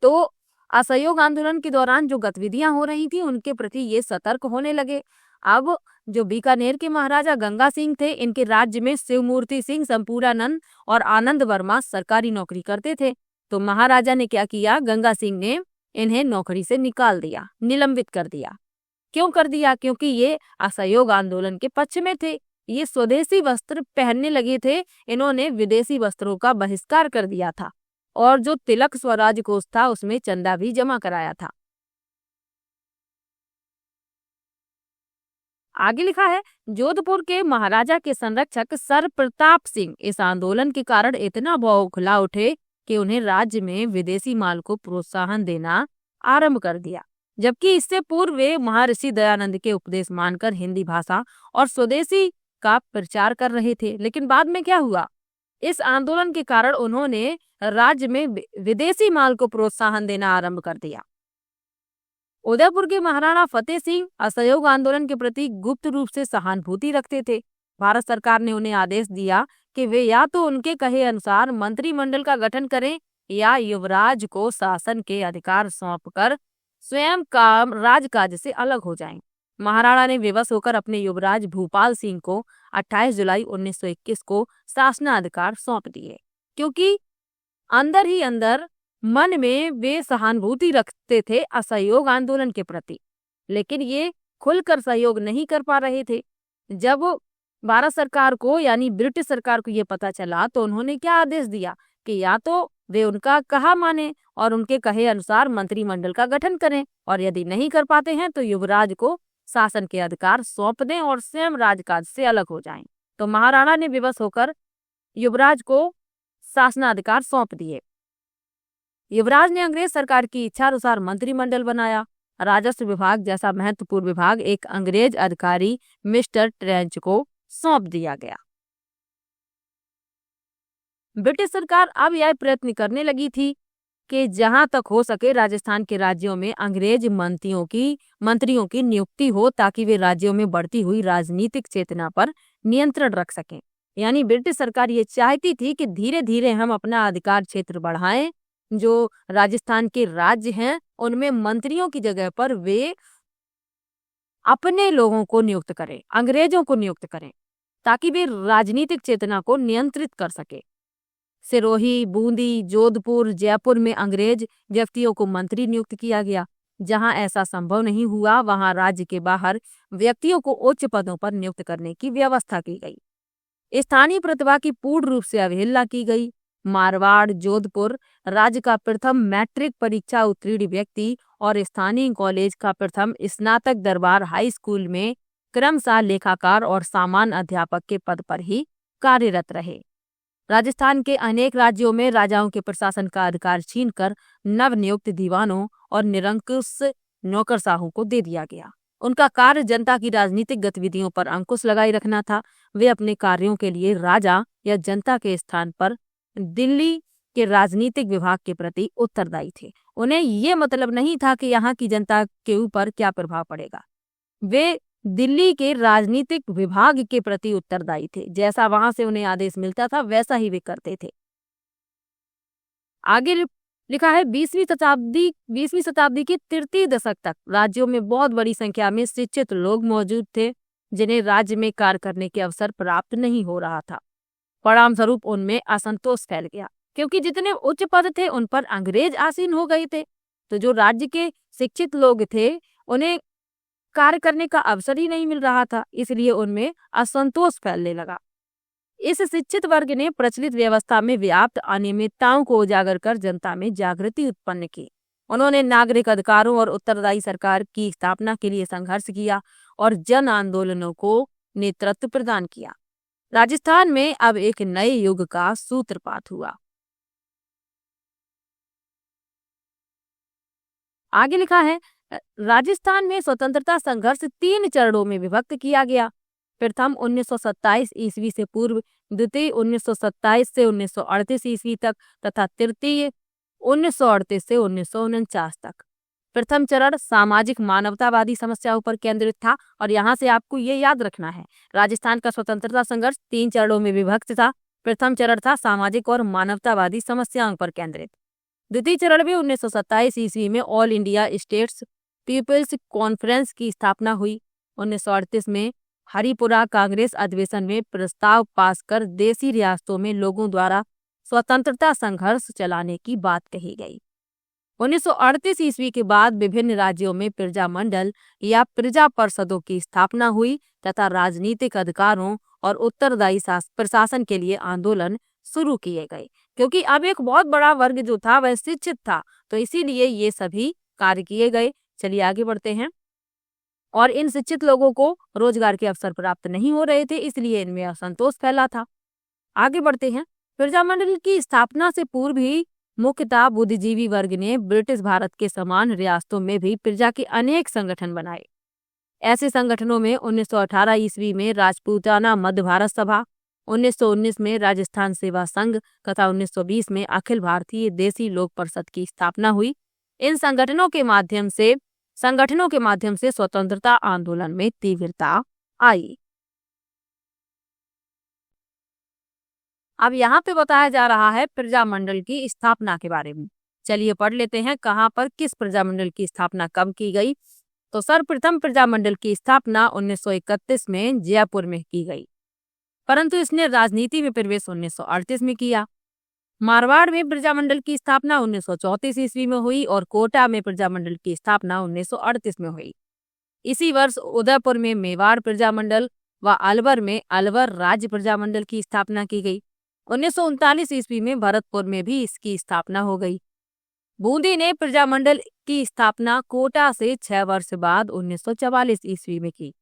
तो असहयोग आंदोलन के दौरान जो गतिविधियां हो रही थी उनके प्रति ये सतर्क होने लगे। अब जो बीकानेर के महाराजा गंगा सिंह थे, इनके राज्य में शिवमूर्ति सिंह, संपूर्णानंद और आनंद वर्मा सरकारी नौकरी करते थे। तो महाराजा ने क्या किया, गंगा सिंह ने इन्हें नौकरी से निकाल दिया, निलंबित कर दिया। क्यों कर दिया? क्योंकि ये असहयोग आंदोलन के पक्ष में थे। ये स्वदेशी वस्त्र पहनने लगे थे। इन्होंने विदेशी वस्त्रों का बहिष्कार कर दिया था और जो तिलक स्वराज कोष था उसमें चंदा भी जमा कराया था। आगे लिखा है, जोधपुर के महाराजा के संरक्षक सर प्रताप सिंह इस आंदोलन के कारण इतना बौखला उठे कि उन्हें राज्य में विदेशी माल को प्रोत्साहन देना आरंभ कर दिया। जबकि इससे पूर्व वे महर्षि दयानंद के उपदेश मानकर हिंदी भाषा और स्वदेशी का प्रचार कर रहे थे। लेकिन बाद में क्या हुआ, इस आंदोलन के कारण उन्होंने राज्य में विदेशी माल को प्रोत्साहन देना आरंभ कर दिया। उदयपुर के महाराणा फतेह सिंह असहयोग आंदोलन के प्रति गुप्त रूप से सहानुभूति रखते थे। भारत सरकार ने उन्हें आदेश दिया कि वे या तो उनके कहे अनुसार मंत्रिमंडल का गठन करें या युवराज को शासन के अधिकार सौंपकर स्वयं का राजकाज से अलग हो जाएं। महाराणा ने विवश होकर अपने युवराज भूपाल सिंह को 28 जुलाई 1921 को शासनाधिकार सौंप दिए, क्योंकि अंदर ही अंदर मन में वे सहानुभूति रखते थे असहयोग आंदोलन के प्रति, लेकिन ये खुलकर सहयोग नहीं कर पा रहे थे। जब भारत सरकार को यानी ब्रिटिश सरकार को ये पता चला तो उन्होंने क्या आदेश दिया कि या तो वे उनका कहा माने और उनके कहे अनुसार मंत्रिमंडल का गठन करें, और यदि नहीं कर पाते हैं तो युवराज को शासन के अधिकार सौंप दें और स्वयं राजकाज से अलग हो जाएं। तो महाराणा ने विवश होकर युवराज को शासनाधिकार सौंप दिए। युवराज ने अंग्रेज सरकार की इच्छा अनुसार मंत्रिमंडल बनाया। राजस्व विभाग जैसा महत्वपूर्ण विभाग एक अंग्रेज अधिकारी मिस्टर ट्रेंच को सौंप दिया गया। ब्रिटिश सरकार अब यह प्रयत्न करने लगी थी कि जहां तक हो सके राजस्थान के राज्यों में अंग्रेज मंत्रियों की नियुक्ति हो, ताकि वे राज्यों में बढ़ती हुई राजनीतिक चेतना पर नियंत्रण रख सकें। यानी ब्रिटिश सरकार ये चाहती थी कि धीरे धीरे हम अपना अधिकार क्षेत्र बढ़ाएं। जो राजस्थान के राज्य हैं उनमें मंत्रियों की जगह पर वे अपने लोगों को नियुक्त करें, अंग्रेजों को नियुक्त करें, ताकि वे राजनीतिक चेतना को नियंत्रित कर सके। सिरोही, बूंदी, जोधपुर, जयपुर में अंग्रेज व्यक्तियों को मंत्री नियुक्त किया गया। जहां ऐसा संभव नहीं हुआ वहां राज्य के बाहर व्यक्तियों को उच्च पदों पर नियुक्त करने की व्यवस्था की गई। स्थानीय प्रतिभा की पूर्ण रूप से अवहेलना की गई। मारवाड़, जोधपुर राज्य का प्रथम मैट्रिक परीक्षा उत्तीर्ण व्यक्ति और स्थानीय कॉलेज का प्रथम स्नातक दरबार हाई स्कूल में क्रमशः लेखाकार और सामान्य अध्यापक के पद पर ही कार्यरत रहे। राजस्थान के अनेक राज्यों में राजाओं के प्रशासन का अधिकार छीनकर नवनियुक्त दीवानों और निरंकुश नौकरशाहों को दे दिया गया। उनका कार्य जनता की राजनीतिक गतिविधियों पर अंकुश लगाए रखना था। वे अपने कार्यों के लिए राजा या जनता के स्थान पर दिल्ली के राजनीतिक विभाग के प्रति उत्तरदायी थे। उन्हें ये मतलब नहीं था कि यहाँ की जनता के ऊपर क्या प्रभाव पड़ेगा। वे दिल्ली के राजनीतिक विभाग के प्रति उत्तरदायी थे। जैसा वहां से उन्हें आदेश मिलता था वैसा ही वे करते थे। आगे लिखा है 20वीं शताब्दी के तृतीय दशक तक राज्यों में बहुत बड़ी संख्या में शिक्षित लोग मौजूद थे जिन्हें राज्य में कार्य करने के अवसर प्राप्त नहीं हो रहा था। परिणाम स्वरूप उनमें असंतोष फैल गया, क्योंकि जितने उच्च पद थे उन पर अंग्रेज आसीन हो गए थे। तो जो राज्य के शिक्षित लोग थे उन्हें कार्य करने का अवसर ही नहीं मिल रहा था, इसलिए उनमें असंतोष फैलने लगा। इस शिक्षित वर्ग ने प्रचलित व्यवस्था में व्याप्त अनियमितताओं को उजागर कर जनता में जागृति उत्पन्न की। उन्होंने नागरिक अधिकारों और उत्तरदायी सरकार की स्थापना के लिए संघर्ष किया और जन आंदोलनों को नेतृत्व प्रदान किया। राजस्थान में अब एक नए युग का सूत्रपात हुआ। आगे लिखा है राजस्थान में स्वतंत्रता संघर्ष 3 चरणों में विभक्त किया गया। प्रथम 1927 ईस्वी से पूर्व, द्वितीय 1927 से 1938 ईस्वी तक तथा तृतीय 1938 से 1949 तक। प्रथम चरण सामाजिक मानवतावादी समस्याओं पर केंद्रित था और यहाँ से आपको ये याद रखना है, राजस्थान का स्वतंत्रता संघर्ष 3 चरणों में विभक्त था। प्रथम चरण था सामाजिक और मानवतावादी समस्याओं पर केंद्रित। द्वितीय चरण में 1927 ईस्वी में All India States Peoples Conference की स्थापना हुई। 1938 में हरिपुरा कांग्रेस अधिवेशन में प्रस्ताव पास कर देसी रियासतों में लोगों द्वारा स्वतंत्रता संघर्ष चलाने की बात कही गई। 1938 ईस्वी के बाद विभिन्न राज्यों में प्रजा मंडल या प्रजा परिषदों की स्थापना हुई तथा राजनीतिक अधिकारों और उत्तरदायी प्रशासन के लिए आंदोलन शुरू किए गए, क्योंकि अब एक बहुत बड़ा वर्ग जो था वह शिक्षित था, तो इसीलिए ये सभी कार्य किए गए। चलिए आगे बढ़ते हैं। और इन शिक्षित लोगों को रोजगार के अवसर प्राप्त नहीं हो रहे थे, इसलिए इनमें असंतोष फैला था। आगे बढ़ते हैं। प्रजामंडल की स्थापना से पूर्व ही मुख्यतः बुद्धिजीवी वर्ग ने ब्रिटिश भारत के समान रियासतों में भी प्रजा के अनेक संगठन बनाए। ऐसे संगठनों में 1918 ईस्वी में राजपूताना मध्य भारत सभा, 1919 में राजस्थान सेवा संघ तथा 1920 में अखिल भारतीय देसी लोक परिषद की स्थापना हुई। इन संगठनों के माध्यम से स्वतंत्रता आंदोलन में तीव्रता आई। अब यहाँ पे बताया जा रहा है प्रजामंडल की स्थापना के बारे में। चलिए पढ़ लेते हैं कहाँ पर किस प्रजामंडल की स्थापना कब की गई। तो सर्वप्रथम प्रजामंडल की स्थापना 1931 में जयपुर में की गई, परंतु इसने राजनीति में प्रवेश 1938 में किया। मारवाड़ में प्रजामंडल की स्थापना 1934 ईस्वी में हुई और कोटा में प्रजामंडल की स्थापना 1938 में हुई। इसी वर्ष उदयपुर में मेवाड़ प्रजामंडल व अलवर में अलवर राज्य प्रजामंडल की स्थापना की गई। 1939 ईस्वी में भरतपुर में भी इसकी स्थापना हो गई। बूंदी ने प्रजामंडल की स्थापना कोटा से 6 वर्ष बाद 1944 ईस्वी में की।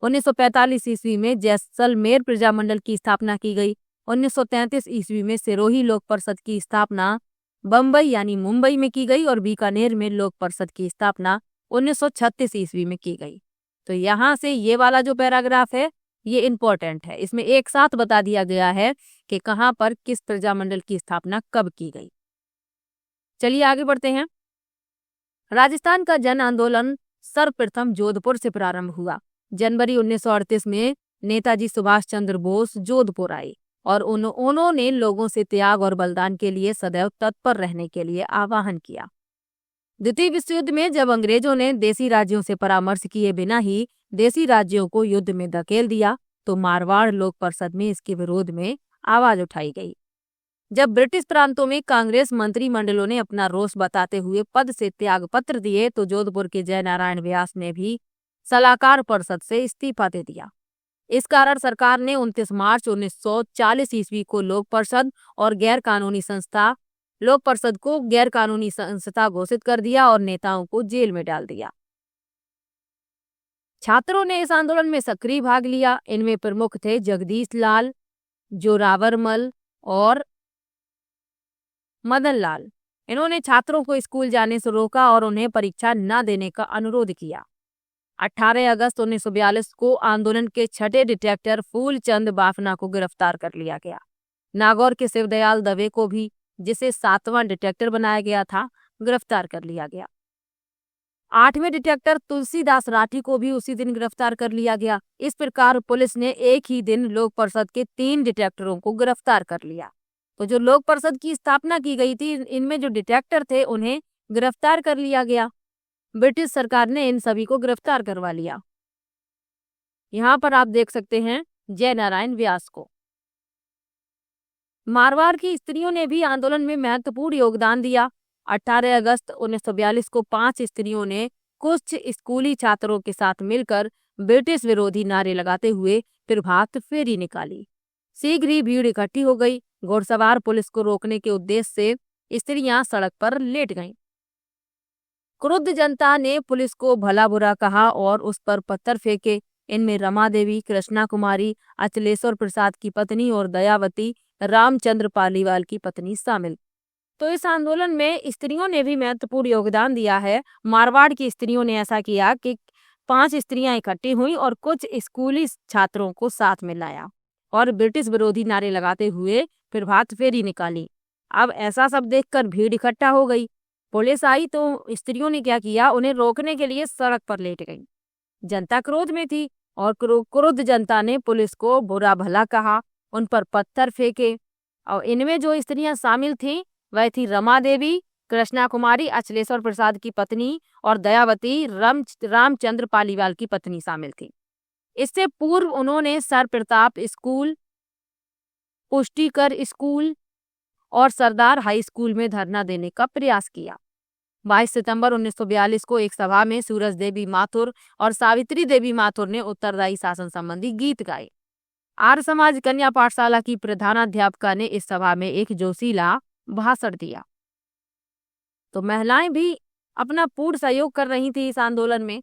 1945 ईस्वी में जैसलमेर प्रजामंडल की स्थापना की गई। 1933 ईस्वी में सिरोही लोक परिषद की स्थापना बम्बई यानी मुंबई में की गई और बीकानेर में लोक परिषद की स्थापना 1936 ईस्वी में की गई। तो यहाँ से ये वाला जो पैराग्राफ है ये इम्पोर्टेंट है, इसमें एक साथ बता दिया गया है कि कहाँ पर किस प्रजामंडल की स्थापना कब की गई। चलिए आगे बढ़ते हैं। राजस्थान का जन आंदोलन सर्वप्रथम जोधपुर से प्रारंभ हुआ। जनवरी 1938 में नेताजी सुभाष चंद्र बोस जोधपुर आए और उन्होंने लोगों से त्याग और बलिदान के लिए सदैव तत्पर रहने के लिए आह्वान किया। द्वितीय विश्व युद्ध में जब अंग्रेजों ने देसी राज्यों से परामर्श किए बिना ही देसी राज्यों को युद्ध में धकेल दिया, तो मारवाड़ लोक परिषद में इसके विरोध में आवाज उठाई गई। जब ब्रिटिश प्रांतों में कांग्रेस मंत्रिमंडलों ने अपना रोष बताते हुए पद से त्याग पत्र दिए, तो जोधपुर के जयनारायण व्यास ने भी सलाहकार परिषद से इस्तीफा दे दिया। इस कारण सरकार ने 29 मार्च 1940 ईस्वी को लोक परिषद को गैर कानूनी संस्था घोषित कर दिया और नेताओं को जेल में डाल दिया। छात्रों ने इस आंदोलन में सक्रिय भाग लिया। इनमें प्रमुख थे जगदीश लाल, जोरावरमल और मदन लाल। इन्होंने छात्रों को स्कूल जाने से रोका और उन्हें परीक्षा न देने का अनुरोध किया। 18 अगस्त 1942 को आंदोलन के छठे डिटेक्टर फूलचंद बाफना को गिरफ्तार कर लिया गया। नागौर के शिवदयाल दवे को भी, जिसे 7वां डिटेक्टर बनाया गया था, गिरफ्तार कर लिया गया। 8वें डिटेक्टर तुलसीदास राठी को भी उसी दिन गिरफ्तार कर लिया गया। इस प्रकार पुलिस ने एक ही दिन लोक परिषद के 3 डिटेक्टरों को गिरफ्तार कर लिया। तो जो लोक परिषद की स्थापना की गई थी, इनमें जो डिटेक्टर थे उन्हें गिरफ्तार कर लिया गया। ब्रिटिश सरकार ने इन सभी को गिरफ्तार करवा लिया। यहाँ पर आप देख सकते हैं जयनारायण व्यास को। मारवाड़ की स्त्रियों ने भी आंदोलन में महत्वपूर्ण योगदान दिया। 18 अगस्त 1942 को 5 स्त्रियों ने कुछ स्कूली छात्रों के साथ मिलकर ब्रिटिश विरोधी नारे लगाते हुए प्रभात फेरी निकाली। शीघ्र ही भीड़ इकट्ठी हो गई। घुड़सवार पुलिस को रोकने के उद्देश्य से स्त्रियां सड़क पर लेट गईं। क्रुद्ध जनता ने पुलिस को भला बुरा कहा और उस पर पत्थर फेंके। इनमें रमा देवी, कृष्णा कुमारी, अचलेश्वर प्रसाद की पत्नी और दयावती रामचंद्र पालीवाल की पत्नी शामिल। तो इस आंदोलन में स्त्रियों ने भी महत्वपूर्ण योगदान दिया है। मारवाड़ की स्त्रियों ने ऐसा किया कि 5 स्त्रियां इकट्ठी हुई और कुछ स्कूली छात्रों को साथ में लाया और ब्रिटिश विरोधी नारे लगाते हुए प्रभात फेरी निकाली। अब ऐसा सब देखकर भीड़ इकट्ठा हो गई। पुलिस आई तो स्त्रियों ने क्या किया, उन्हें रोकने के लिए सड़क पर लेट गई। जनता क्रोध में थी और क्रुद्ध जनता ने पुलिस को बुरा भला कहा, उन पर पत्थर फेंके। और इनमें जो स्त्रियां शामिल थीं वह थी रमा देवी, कृष्णा कुमारी अचलेश्वर प्रसाद की पत्नी और दयावती रामचंद्र पालीवाल की पत्नी शामिल थी। इससे पूर्व उन्होंने सर प्रताप स्कूल, पुष्टिकर स्कूल और सरदार हाई स्कूल में धरना देने का प्रयास किया। 22 सितंबर 1942 को एक सभा में सूरज देवी माथुर और सावित्री देवी माथुर ने उत्तरदायी शासन संबंधी गीत गाए। आर्य समाज कन्या पाठशाला की प्रधानाध्यापिका ने इस सभा में एक जोशीला भाषण दिया। तो महिलाएं भी अपना पूर्ण सहयोग कर रही थी इस आंदोलन में।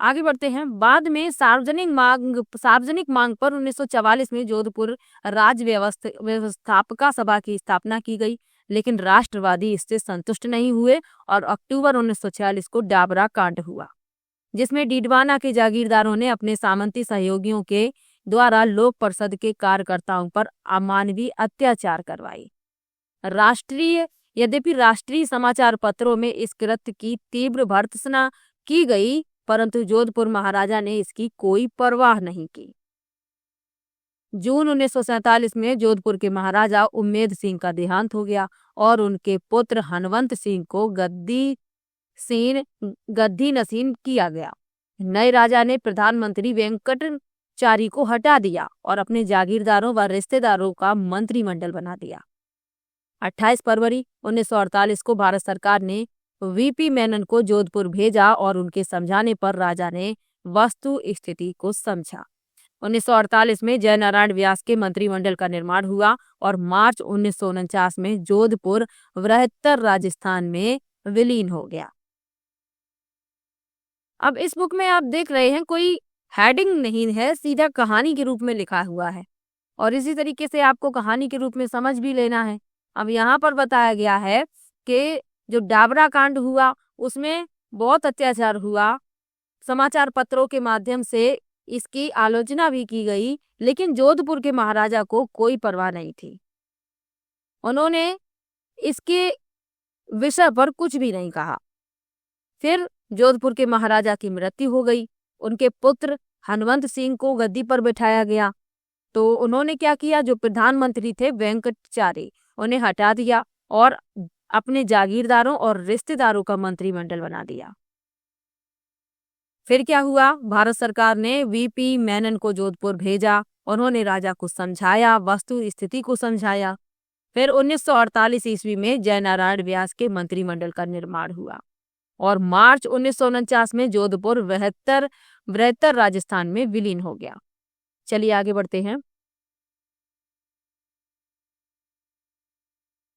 आगे बढ़ते हैं। बाद में सार्वजनिक मांग पर 1944 में जोधपुर राज्य व्यवस्थापका सभा की स्थापना की गई, लेकिन राष्ट्रवादी इससे संतुष्ट नहीं हुए और अक्टूबर 1946 को डाबरा कांड हुआ, जिसमें डीडवाना के जागीरदारों ने अपने सामंती सहयोगियों के द्वारा लोक परिषद के कार्यकर्ताओं पर अमानवीय अत्याचार करवाई। यद्यपि राष्ट्रीय समाचार पत्रों में इस कृत्य की तीव्र भर्त्सना की गई, परंतु जोधपुर महाराजा ने इसकी कोई परवाह नहीं की। जून 1947 में जोधपुर के महाराजा उम्मेद सिंह का देहांत हो गया और उनके पुत्र हनवंत सिंह को गद्दी नसीन किया गया। नए राजा ने प्रधानमंत्री वेंकटचारी को हटा दिया और अपने जागीरदारों व रिश्तेदारों का मंत्रिमंडल बना दिया। 28 फरवरी 1948 को भारत सरकार ने वीपी मेनन को जोधपुर भेजा और उनके समझाने पर राजा ने वस्तु स्थिति को समझा। 1948 में जयनारायण व्यास के मंत्रिमंडल का निर्माण हुआ और मार्च 1949 में जोधपुर बृहत्तर राजस्थान में विलीन हो गया। अब इस बुक में आप देख रहे हैं कोई हेडिंग नहीं है, सीधा कहानी के रूप में लिखा हुआ है और इसी तरीके से आपको कहानी के रूप में समझ भी लेना है। अब यहाँ पर बताया गया है कि जो डाबरा कांड हुआ उसमें बहुत अत्याचार हुआ, समाचार पत्रों के माध्यम से इसकी आलोचना भी की गई, लेकिन जोधपुर के महाराजा को कोई परवाह नहीं थी। उन्होंने इसके विषय पर कुछ भी नहीं कहा। फिर जोधपुर के महाराजा की मृत्यु हो गई, उनके पुत्र हनवंत सिंह को गद्दी पर बिठाया गया। तो उन्होंने क्या किया, जो प्रधानमंत्री थे वेंकटचारी, उन्हें हटा दिया और अपने जागीरदारों और रिश्तेदारों का मंत्रिमंडल बना दिया। फिर क्या हुआ, भारत सरकार ने वीपी मेनन को जोधपुर भेजा। उन्होंने राजा को समझाया, वस्तु स्थिति को समझाया। फिर 1948 ईस्वी में जयनारायण व्यास के मंत्रिमंडल का निर्माण हुआ और मार्च 1949 में जोधपुर बृहत्तर राजस्थान में विलीन हो गया। चलिए आगे बढ़ते हैं।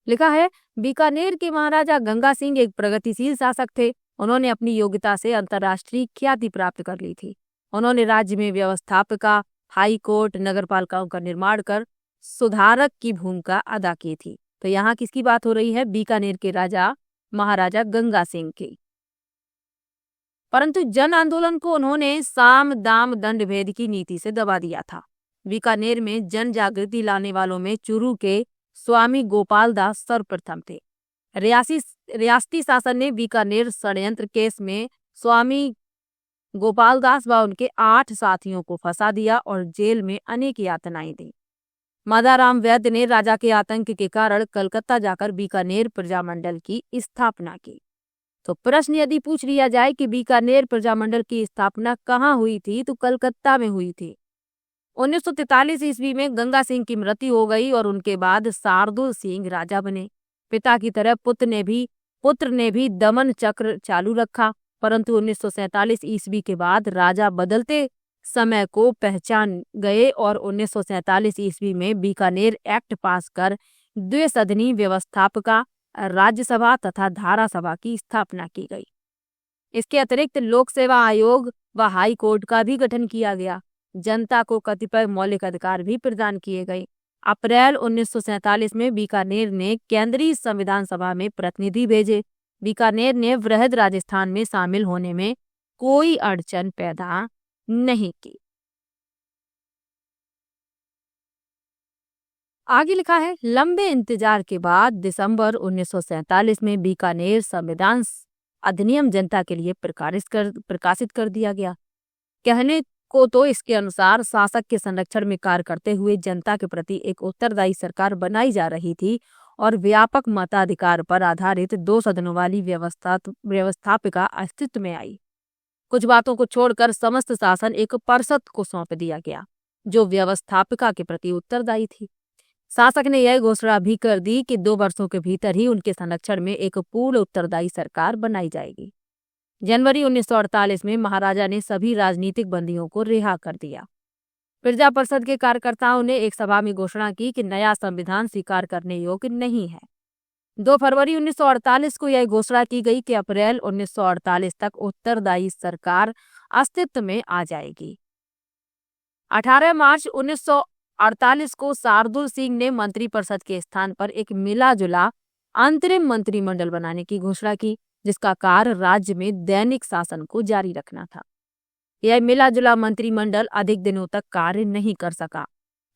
लिखा है, बीकानेर के महाराजा गंगा सिंह एक प्रगतिशील शासक थे। उन्होंने अपनी योग्यता से अंतर्राष्ट्रीय ख्याति प्राप्त कर ली थी। उन्होंने राज्य में व्यवस्थापिका, हाई कोर्ट, नगरपालिकाओं का निर्माण कर सुधारक की भूमिका अदा की थी। तो यहाँ किसकी बात हो रही है, बीकानेर के राजा महाराजा गंगा सिंह की। परंतु जन आंदोलन को उन्होंने साम दाम दंड भेद की नीति से दबा दिया था। बीकानेर में जन जागृति लाने वालों में चूरू के स्वामी गोपाल दास सर्वप्रथम थे। रियासती शासन ने बीकानेर षड्यंत्र केस में स्वामी गोपाल दास व उनके 8 साथियों को फंसा दिया और जेल में अनेक यातनाएं दी। मादाराम वैद्य ने राजा के आतंक के कारण कलकत्ता जाकर बीकानेर प्रजामंडल की स्थापना की। तो प्रश्न यदि पूछ लिया जाए कि बीकानेर प्रजामंडल की स्थापना कहाँ हुई थी, तो कलकत्ता में हुई थी। 1943 ईस्वी में गंगा सिंह की मृत्यु हो गई और उनके बाद शार्दुल सिंह राजा बने। पिता की तरह पुत्र ने भी दमन चक्र चालू रखा, परंतु 1947 ईस्वी के बाद राजा बदलते समय को पहचान गए और 1947 ईस्वी में बीकानेर एक्ट पास कर द्विसदनी व्यवस्थापिका, राज्यसभा तथा धारा सभा की स्थापना की गई। इसके अतिरिक्त लोक सेवा आयोग व हाई कोर्ट का भी गठन किया गया। जनता को कतिपय मौलिक अधिकार भी प्रदान किए गए। अप्रैल 1947 में बीकानेर ने केंद्रीय संविधान सभा में प्रतिनिधि भेजे। बीकानेर ने वृहद राजस्थान में शामिल होने में कोई अड़चन पैदा नहीं की। आगे लिखा है, लंबे इंतजार के बाद दिसंबर 1947 में बीकानेर संविधान अधिनियम जनता के लिए प्रकाशित कर दिया गया। कहने को तो इसके अनुसार शासक के संरक्षण में कार्य करते हुए जनता के प्रति एक उत्तरदायी सरकार बनाई जा रही थी और व्यापक मताधिकार पर आधारित 2 सदनों वाली व्यवस्थापिका अस्तित्व में आई। कुछ बातों को छोड़कर समस्त शासन एक परिषद को सौंप दिया गया जो व्यवस्थापिका के प्रति उत्तरदायी थी। शासक ने यह घोषणा भी कर दी कि 2 वर्षों के भीतर ही उनके संरक्षण में एक पूर्ण उत्तरदायी सरकार बनाई जाएगी। जनवरी 1948 में महाराजा ने सभी राजनीतिक बंदियों को रिहा कर दिया। प्रजा परिषद के कार्यकर्ताओं ने एक सभा में घोषणा की कि नया संविधान स्वीकार करने योग्य नहीं है। 2 फरवरी 1948 को यह घोषणा की गई कि अप्रैल 1948 तक उत्तरदायी सरकार अस्तित्व में आ जाएगी। 18 मार्च 1948 को शार्दुल सिंह ने मंत्रिपरिषद के स्थान पर एक मिला जुला अंतरिम मंत्रिमंडल बनाने की घोषणा की, जिसका कार्य राज्य में दैनिक शासन को जारी रखना था। यह मिला जुला मंत्रिमंडल अधिक दिनों तक कार्य नहीं कर सका।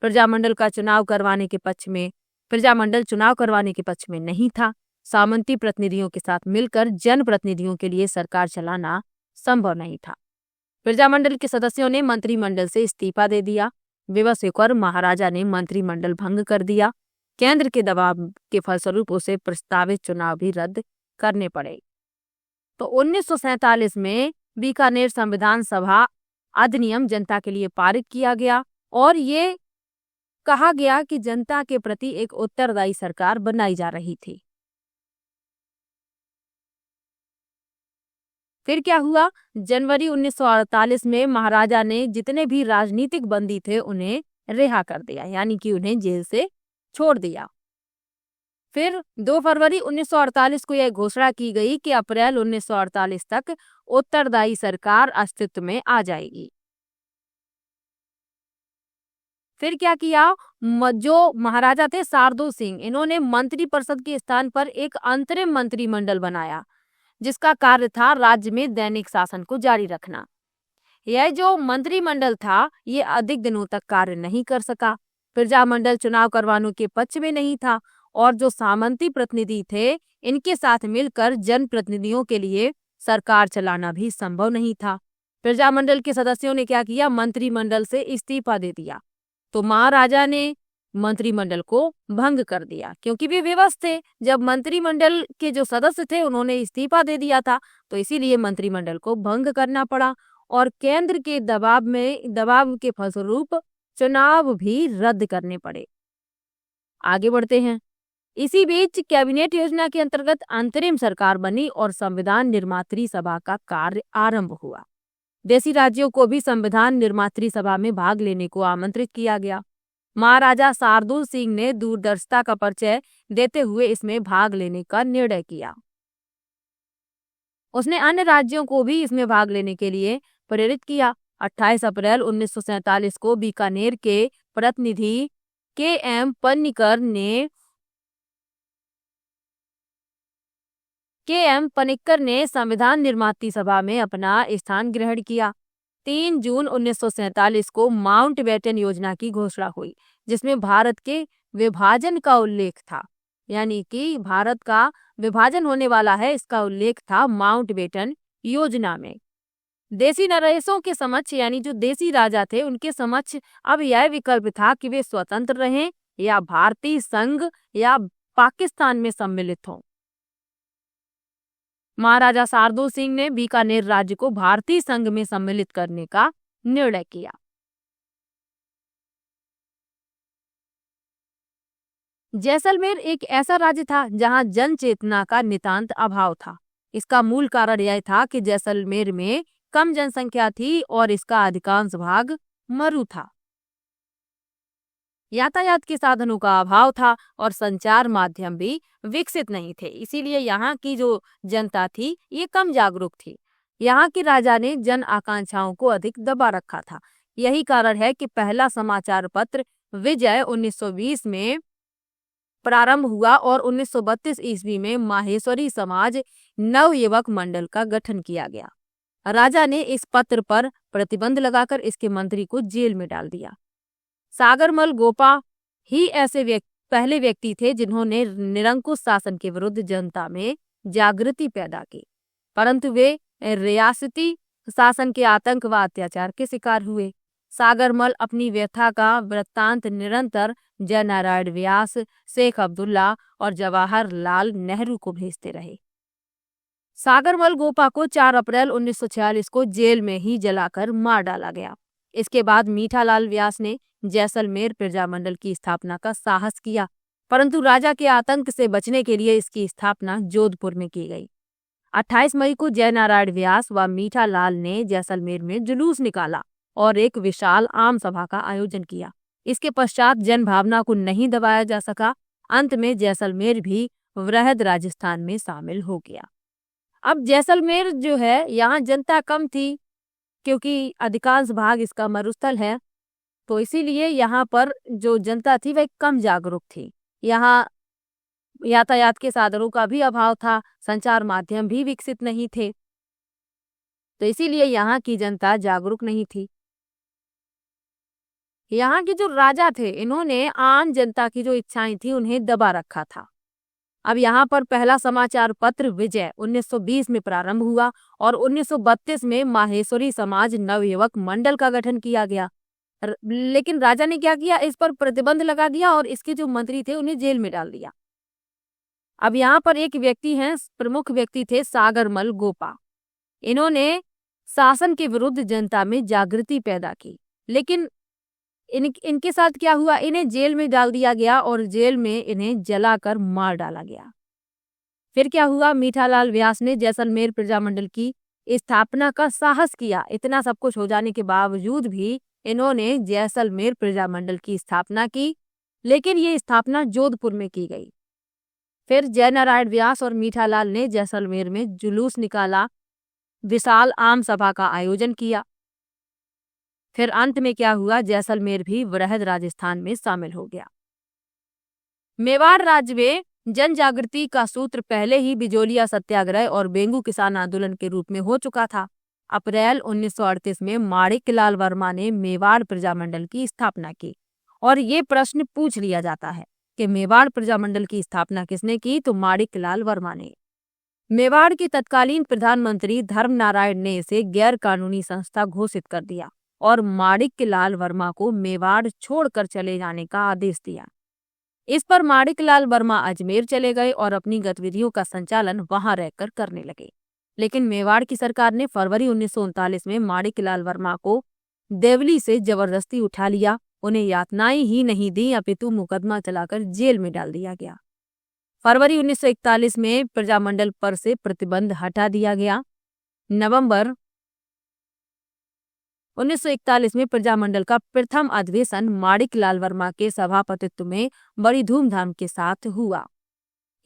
प्रजामंडल चुनाव करवाने के पक्ष में नहीं था। सामंती प्रतिनिधियों के साथ मिलकर जनप्रतिनिधियों के लिए सरकार चलाना संभव नहीं था। प्रजामंडल के सदस्यों ने मंत्रिमंडल से इस्तीफा दे दिया। विवश होकर महाराजा ने मंत्रिमंडल भंग कर दिया। केंद्र के दबाव के फलस्वरूप उसे प्रस्तावित चुनाव भी रद्द करने पड़े। तो 1947 में बीकानेर संविधान सभा अधिनियम जनता के लिए पारित किया गया और ये कहा गया कि जनता के प्रति एक उत्तरदायी सरकार बनाई जा रही थी। फिर क्या हुआ? जनवरी 1948 में महाराजा ने जितने भी राजनीतिक बंदी थे उन्हें रिहा कर दिया, यानी कि उन्हें जेल से छोड़ दिया। फिर 2 फरवरी 1948 को यह घोषणा की गई कि अप्रैल 1948 तक उत्तरदायी सरकार अस्तित्व में आ जाएगी। फिर क्या किया? जो महाराजा थे शार्दुल सिंह, इन्होंने मंत्रिपरिषद के स्थान पर एक अंतरिम मंत्रिमंडल बनाया जिसका कार्य था राज्य में दैनिक शासन को जारी रखना। यह जो मंत्रिमंडल था ये अधिक दिनों तक कार्य नहीं कर सका। प्रजामंडल चुनाव करवाने के पक्ष में नहीं था और जो सामंती प्रतिनिधि थे इनके साथ मिलकर जनप्रतिनिधियों के लिए सरकार चलाना भी संभव नहीं था। प्रजामंडल के सदस्यों ने क्या किया? मंत्रिमंडल से इस्तीफा दे दिया। तो महाराजा ने मंत्रिमंडल को भंग कर दिया क्योंकि वे विवश थे। जब मंत्रिमंडल के जो सदस्य थे उन्होंने इस्तीफा दे दिया था तो इसीलिए मंत्रिमंडल को भंग करना पड़ा और केंद्र के दबाव के फलस्वरूप चुनाव भी रद्द करने पड़े। आगे बढ़ते हैं। इसी बीच कैबिनेट योजना के अंतर्गत अंतरिम सरकार बनी और संविधान निर्मात्री सभा का कार्य आरंभ हुआ। देशी राज्यों को भी संविधान निर्मात्री सभा में भाग लेने को आमंत्रित किया गया। महाराजा शार्दुल सिंह ने दूरदर्शिता का परिचय देते हुए इसमें भाग लेने का निर्णय किया। उसने अन्य राज्यों को भी इसमें भाग लेने के लिए प्रेरित किया। 28 अप्रैल 1947 को बीकानेर के प्रतिनिधि के.एम. पनिक्कर ने संविधान निर्मात्री सभा में अपना स्थान ग्रहण किया। 3 जून 1947 को माउंटबेटन योजना की घोषणा हुई जिसमें भारत के विभाजन का उल्लेख था, यानी कि भारत का विभाजन होने वाला है, इसका उल्लेख था माउंटबेटन योजना में। देशी नरेशों के समक्ष, यानी जो देशी राजा थे उनके समक्ष अब यह विकल्प था कि वे स्वतंत्र रहें या भारतीय संघ या पाकिस्तान में सम्मिलित हों। महाराजा शार्दुल सिंह ने बीकानेर राज्य को भारतीय संघ में सम्मिलित करने का निर्णय किया। जैसलमेर एक ऐसा राज्य था जहां जन चेतना का नितांत अभाव था। इसका मूल कारण यह था कि जैसलमेर में कम जनसंख्या थी और इसका अधिकांश भाग मरु था। यातायात के साधनों का अभाव था और संचार माध्यम भी विकसित नहीं थे, इसीलिए यहाँ की जो जनता थी ये कम जागरूक थी। यहाँ के राजा ने जन आकांक्षाओं को अधिक दबा रखा था। यही कारण है कि पहला समाचार पत्र विजय 1920 में प्रारंभ हुआ और 1932 ईस्वी में माहेश्वरी समाज नवयुवक मंडल का गठन किया गया। राजा ने इस पत्र पर प्रतिबंध लगाकर इसके मंत्री को जेल में डाल दिया। सागरमल गोपा ही ऐसे पहले व्यक्ति थे जिन्होंने निरंकुश शासन के विरुद्ध जनता में जागृति पैदा की, परंतु वे रियासती शासन के आतंक व अत्याचार के शिकार हुए। सागरमल अपनी व्यथा का वृत्तांत निरंतर जयनारायण व्यास, शेख अब्दुल्ला और जवाहरलाल नेहरू को भेजते रहे। सागरमल गोपा को 4 अप्रैल 1946 को जेल में ही जलाकर मार डाला गया। इसके बाद मीठालाल व्यास ने जैसलमेर प्रजामंडल की स्थापना का साहस किया, परंतु राजा के आतंक से बचने के लिए इसकी स्थापना जोधपुर में की गई। 28 मई को जयनारायण व्यास व मीठालाल ने जैसलमेर में जुलूस निकाला और एक विशाल आम सभा का आयोजन किया। इसके पश्चात जनभावना को नहीं दबाया जा सका। अंत में जैसलमेर भी वृहद राजस्थान में शामिल हो गया। अब जैसलमेर जो है, यहाँ जनता कम थी क्योंकि अधिकांश भाग इसका मरुस्थल है, तो इसीलिए यहाँ पर जो जनता थी वह कम जागरूक थी। यहाँ यातायात के साधनों का भी अभाव था, संचार माध्यम भी विकसित नहीं थे, तो इसीलिए यहाँ की जनता जागरूक नहीं थी। यहाँ के जो राजा थे, इन्होंने आम जनता की जो इच्छाएं थी उन्हें दबा रखा था। अब यहाँ पर पहला समाचार पत्र विजय 1920 में प्रारंभ हुआ और 1932 में माहेश्वरी समाज नवयुवक मंडल का गठन किया गया। लेकिन राजा ने क्या किया, इस पर प्रतिबंध लगा दिया और इसके जो मंत्री थे उन्हें जेल में डाल दिया। अब यहाँ पर एक व्यक्ति हैं, प्रमुख व्यक्ति थे सागरमल गोपा। इन्होंने शासन के विरुद्ध जनता में जागृति पैदा की, लेकिन इनके साथ क्या हुआ, इन्हें जेल में डाल दिया गया और जेल में इन्हें जलाकर मार डाला गया। फिर क्या हुआ, मीठालाल व्यास ने जैसलमेर प्रजामंडल की स्थापना का साहस किया। इतना सब कुछ हो जाने के बावजूद भी इन्होंने जैसलमेर प्रजामंडल की स्थापना की, लेकिन ये स्थापना जोधपुर में की गई। फिर जयनारायण व्यास और मीठालाल ने जैसलमेर में जुलूस निकाला, विशाल आम सभा का आयोजन किया। फिर अंत में क्या हुआ, जैसलमेर भी वृहद राजस्थान में शामिल हो गया। मेवाड़ राज्य में जन जागृति का सूत्र पहले ही बिजोलिया सत्याग्रह और बेंगू किसान आंदोलन के रूप में हो चुका था। अप्रैल 1938 में माणिकलाल वर्मा ने मेवाड़ प्रजामंडल की स्थापना की और ये प्रश्न पूछ लिया जाता है कि मेवाड़ प्रजामंडल की स्थापना किसने की, तो माणिकलाल वर्मा ने। मेवाड़ के तत्कालीन प्रधानमंत्री धर्मनारायण ने इसे गैर कानूनी संस्था घोषित कर दिया और माणिकलाल वर्मा को मेवाड़ छोड़कर चले जाने का आदेश दिया। इस पर माणिकलाल वर्मा अजमेर चले गए और अपनी गतिविधियों का संचालन वहां रहकर करने लगे। लेकिन मेवाड़ की सरकार ने फरवरी 1939 में माणिकलाल वर्मा को देवली से जबरदस्ती उठा लिया। उन्हें यातनाएं ही नहीं दी, अपितु मुकदमा चलाकर जेल में डाल दिया गया। फरवरी 1941 में प्रजामंडल पर से प्रतिबंध हटा दिया गया। नवंबर 1941 में प्रजामंडल का प्रथम अधिवेशन माणिकलाल वर्मा के सभापतित्व में बड़ी धूमधाम के साथ हुआ।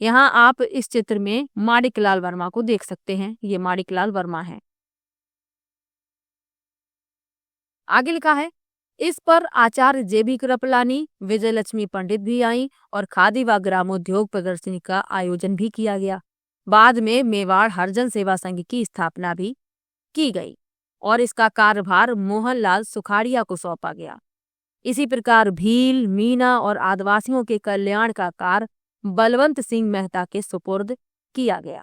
यहाँ आप इस चित्र में माणिकलाल वर्मा को देख सकते हैं, ये माणिकलाल वर्मा है। आगे लिखा है, इस पर आचार्य JB कृपलानी, विजयलक्ष्मी पंडित भी आई और खादी व ग्रामोद्योग प्रदर्शनी का आयोजन भी किया गया। बाद में मेवाड़ हरिजन सेवा संघ की स्थापना भी की गई और इसका कार्यभार मोहनलाल सुखाड़िया को सौंपा गया। इसी प्रकार भील, मीना और आदिवासियों के कल्याण का कार्य बलवंत सिंह मेहता के सुपुर्द किया गया।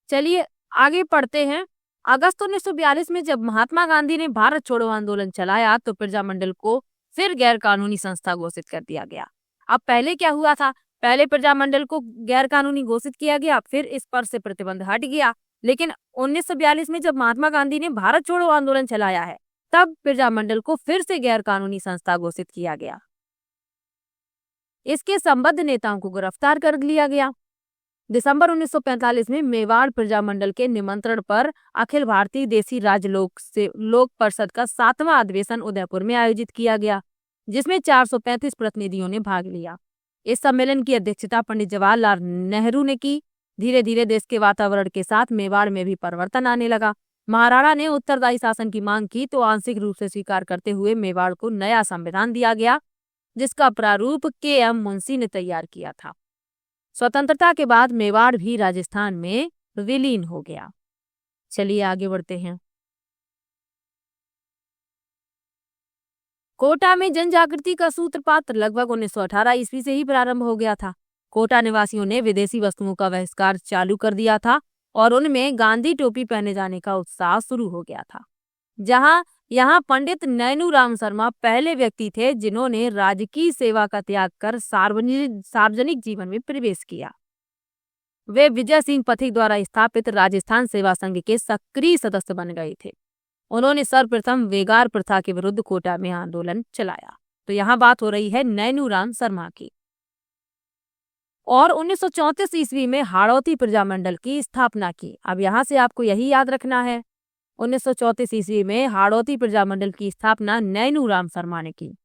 चलिए आगे पढ़ते हैं। अगस्त 1942 में जब महात्मा गांधी ने भारत छोड़ो आंदोलन चलाया तो प्रजामंडल को फिर गैर कानूनी संस्था घोषित कर दिया गया। अब पहले क्या हुआ था, पहले प्रजामंडल को गैर कानूनी घोषित किया गया, फिर इस पर से प्रतिबंध हट गया। लेकिन 1942 में जब महात्मा गांधी ने भारत छोड़ो आंदोलन चलाया है तब प्रजामंडल को फिर से गैर कानूनी संस्था घोषित किया गया। इसके संबद्ध नेताओं को गिरफ्तार कर लिया गया। दिसंबर 1945 में मेवाड़ प्रजामंडल के निमंत्रण पर अखिल भारतीय देसी लोक परिषद का 7वां अधिवेशन उदयपुर में आयोजित किया गया, जिसमें 435 प्रतिनिधियों ने भाग लिया। इस सम्मेलन की अध्यक्षता पंडित जवाहरलाल नेहरू ने की। धीरे धीरे देश के वातावरण के साथ मेवाड़ में भी परिवर्तन आने लगा। महाराणा ने उत्तरदायी शासन की मांग की तो आंशिक रूप से स्वीकार करते हुए मेवाड़ को नया संविधान दिया गया, जिसका प्रारूप KM मुंशी ने तैयार किया था। स्वतंत्रता के बाद मेवाड़ भी राजस्थान में विलीन हो गया। चलिए आगे बढ़ते हैं। कोटा में जन जागृति का सूत्रपात लगभग 1918 ईस्वी से ही प्रारंभ हो गया था। कोटा निवासियों ने विदेशी वस्तुओं का बहिष्कार चालू कर दिया था और उनमें गांधी टोपी पहने जाने का उत्साह शुरू हो गया था। यहाँ पंडित नैनूराम शर्मा पहले व्यक्ति थे जिन्होंने राजकीय सेवा का त्याग कर सार्वजनिक जीवन में प्रवेश किया। वे विजय सिंह पथिक द्वारा स्थापित राजस्थान सेवा संघ के सक्रिय सदस्य बन गए थे। उन्होंने सर्वप्रथम वेगार प्रथा के विरुद्ध कोटा में आंदोलन चलाया। तो यहाँ बात हो रही है नैनूराम शर्मा की। और 1934 ईस्वी में हाड़ौती प्रजामंडल की स्थापना की। अब यहाँ से आपको यही याद रखना है, 1934 ईस्वी में हाड़ौती प्रजामंडल की स्थापना नैनूराम शर्मा ने की।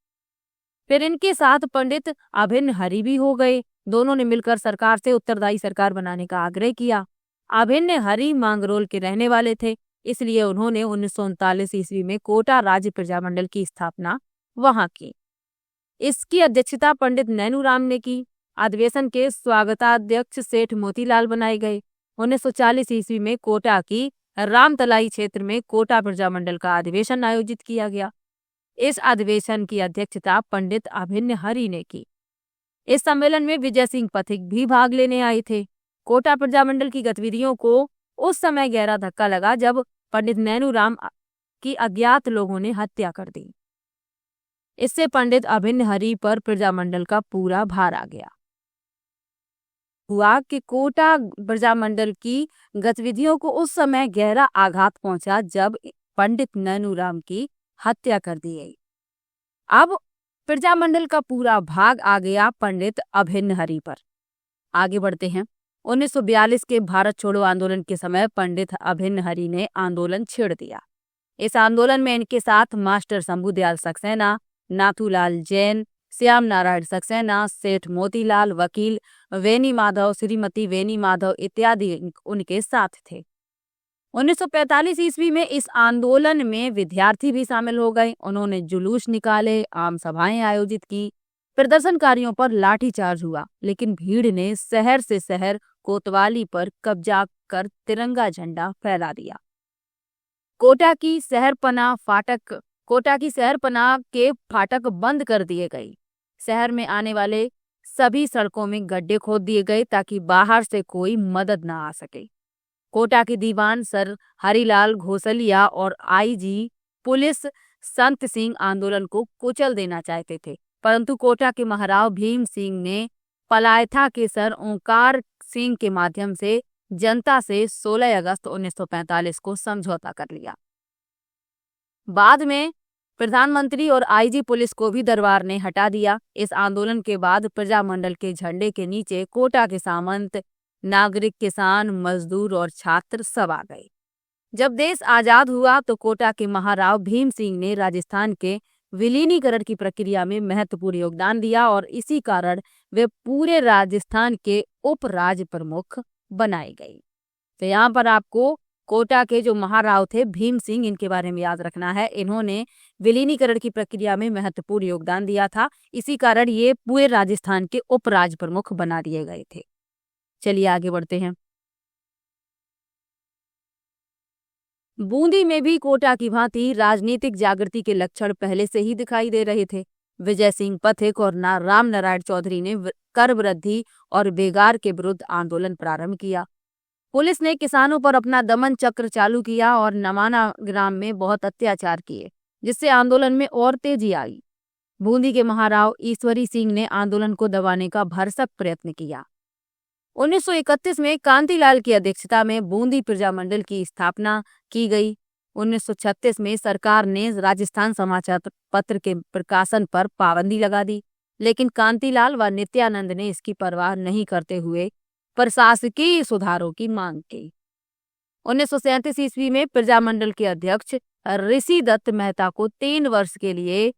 फिर इनके साथ पंडित अभिन्न हरि भी हो गए। दोनों ने मिलकर सरकार से उत्तरदायी सरकार बनाने का आग्रह किया। अभिन्न हरि मांगरोल के रहने वाले थे, इसलिए उन्होंने 1939 ईस्वी में कोटा राज्य प्रजामंडल की स्थापना वहां की। इसकी अध्यक्षता पंडित नैनूराम ने की। अधिवेशन के स्वागताध्यक्ष सेठ मोतीलाल बनाए गए। 1940 ईस्वी में कोटा की रामतलाई क्षेत्र में कोटा प्रजामंडल का अधिवेशन आयोजित किया गया। इस अधिवेशन की अध्यक्षता पंडित अभिन्न हरि ने की। इस सम्मेलन में विजय सिंह पथिक भी भाग लेने आए थे। कोटा प्रजामंडल की गतिविधियों को उस समय गहरा धक्का लगा जब पंडित नैनूराम की अज्ञात लोगों ने हत्या कर दी। इससे पंडित अभिन्न हरि पर प्रजामंडल का पूरा भार आ गया। हुआ कि कोटा प्रजामंडल की गतिविधियों को उस समय गहरा आघात पहुंचा जब पंडित नैनूराम की हत्या कर दी गई। अब प्रजामंडल का पूरा भाग आ गया पंडित अभिन्न हरि पर। आगे बढ़ते हैं। 1942 के भारत छोड़ो आंदोलन के समय पंडित अभिन्न हरि ने आंदोलन छेड़ दिया। इस आंदोलन में इनके साथ मास्टर शंभुदयाल सक्सेना, नाथूलाल जैन, श्याम नारायण सक्सेना, सेठ मोतीलाल, वकील वेनी माधव, श्रीमती वेनी माधव इत्यादि उनके साथ थे। 1945 ईस्वी में इस आंदोलन में विद्यार्थी भी शामिल हो गए। उन्होंने जुलूस निकाले, आम सभाएं आयोजित की। प्रदर्शनकारियों पर लाठीचार्ज हुआ, लेकिन भीड़ ने शहर से शहर कोतवाली पर कब्जा कर तिरंगा झंडा फहरा दिया। कोटा की शहरपनाह के फाटक बंद कर दिए गए। शहर में आने वाले सभी सड़कों में गड्ढे खोद दिए गए ताकि बाहर से कोई मदद न आ सके। कोटा के दीवान सर हरिलाल घोसलिया और आईजी पुलिस संत सिंह आंदोलन को कुचल देना चाहते थे, परंतु कोटा के महाराव भीम सिंह ने पलायथा के सर ओंकार सिंह के माध्यम से जनता से 16 अगस्त 1945 को समझौता कर लिया। बाद में प्रधानमंत्री और आईजी पुलिस को भी दरबार ने हटा दिया। इस आंदोलन के बाद प्रजामंडल के झंडे के नीचे कोटा के सामंत, नागरिक, किसान, मजदूर और छात्र सब आ गए। जब देश आजाद हुआ तो कोटा के महाराव भीम सिंह ने राजस्थान के विलीनीकरण की प्रक्रिया में महत्वपूर्ण योगदान दिया और इसी कारण वे पूरे राजस्थान के उप राज्य प्रमुख बनाए गए। तो यहाँ पर आपको कोटा के जो महाराव थे भीम सिंह, इनके बारे में याद रखना है। इन्होंने विलीनीकरण की प्रक्रिया में महत्वपूर्ण योगदान दिया था, इसी कारण ये पूरे राजस्थान के उप राज्य प्रमुख बना दिए गए थे। चलिए आगे बढ़ते हैं। बूंदी में भी कोटा की भांति राजनीतिक जागृति के लक्षण पहले से ही दिखाई दे रहे थे। विजय सिंह पथिक और राम नारायण चौधरी ने कर वृद्धि और बेगार के विरुद्ध आंदोलन प्रारंभ किया। पुलिस ने किसानों पर अपना दमन चक्र चालू किया और नमाना ग्राम में बहुत अत्याचार किए, जिससे आंदोलन में और तेजी आई। बूंदी के महाराव ईश्वरी सिंह ने आंदोलन को दबाने का भरसक प्रयत्न किया। 1931 में कांतिलाल की अध्यक्षता में बूंदी प्रजामंडल की स्थापना की गई। 1936 में सरकार ने राजस्थान समाचार पत्र के प्रकाशन पर पाबंदी लगा दी, लेकिन कांतिलाल व नित्यानंद ने इसकी परवाह नहीं करते हुए प्रशासकीय सुधारों की मांग की। 1937 ईस्वी में प्रजामंडल के अध्यक्ष ऋषि दत्त मेहता को 3 वर्ष के लिए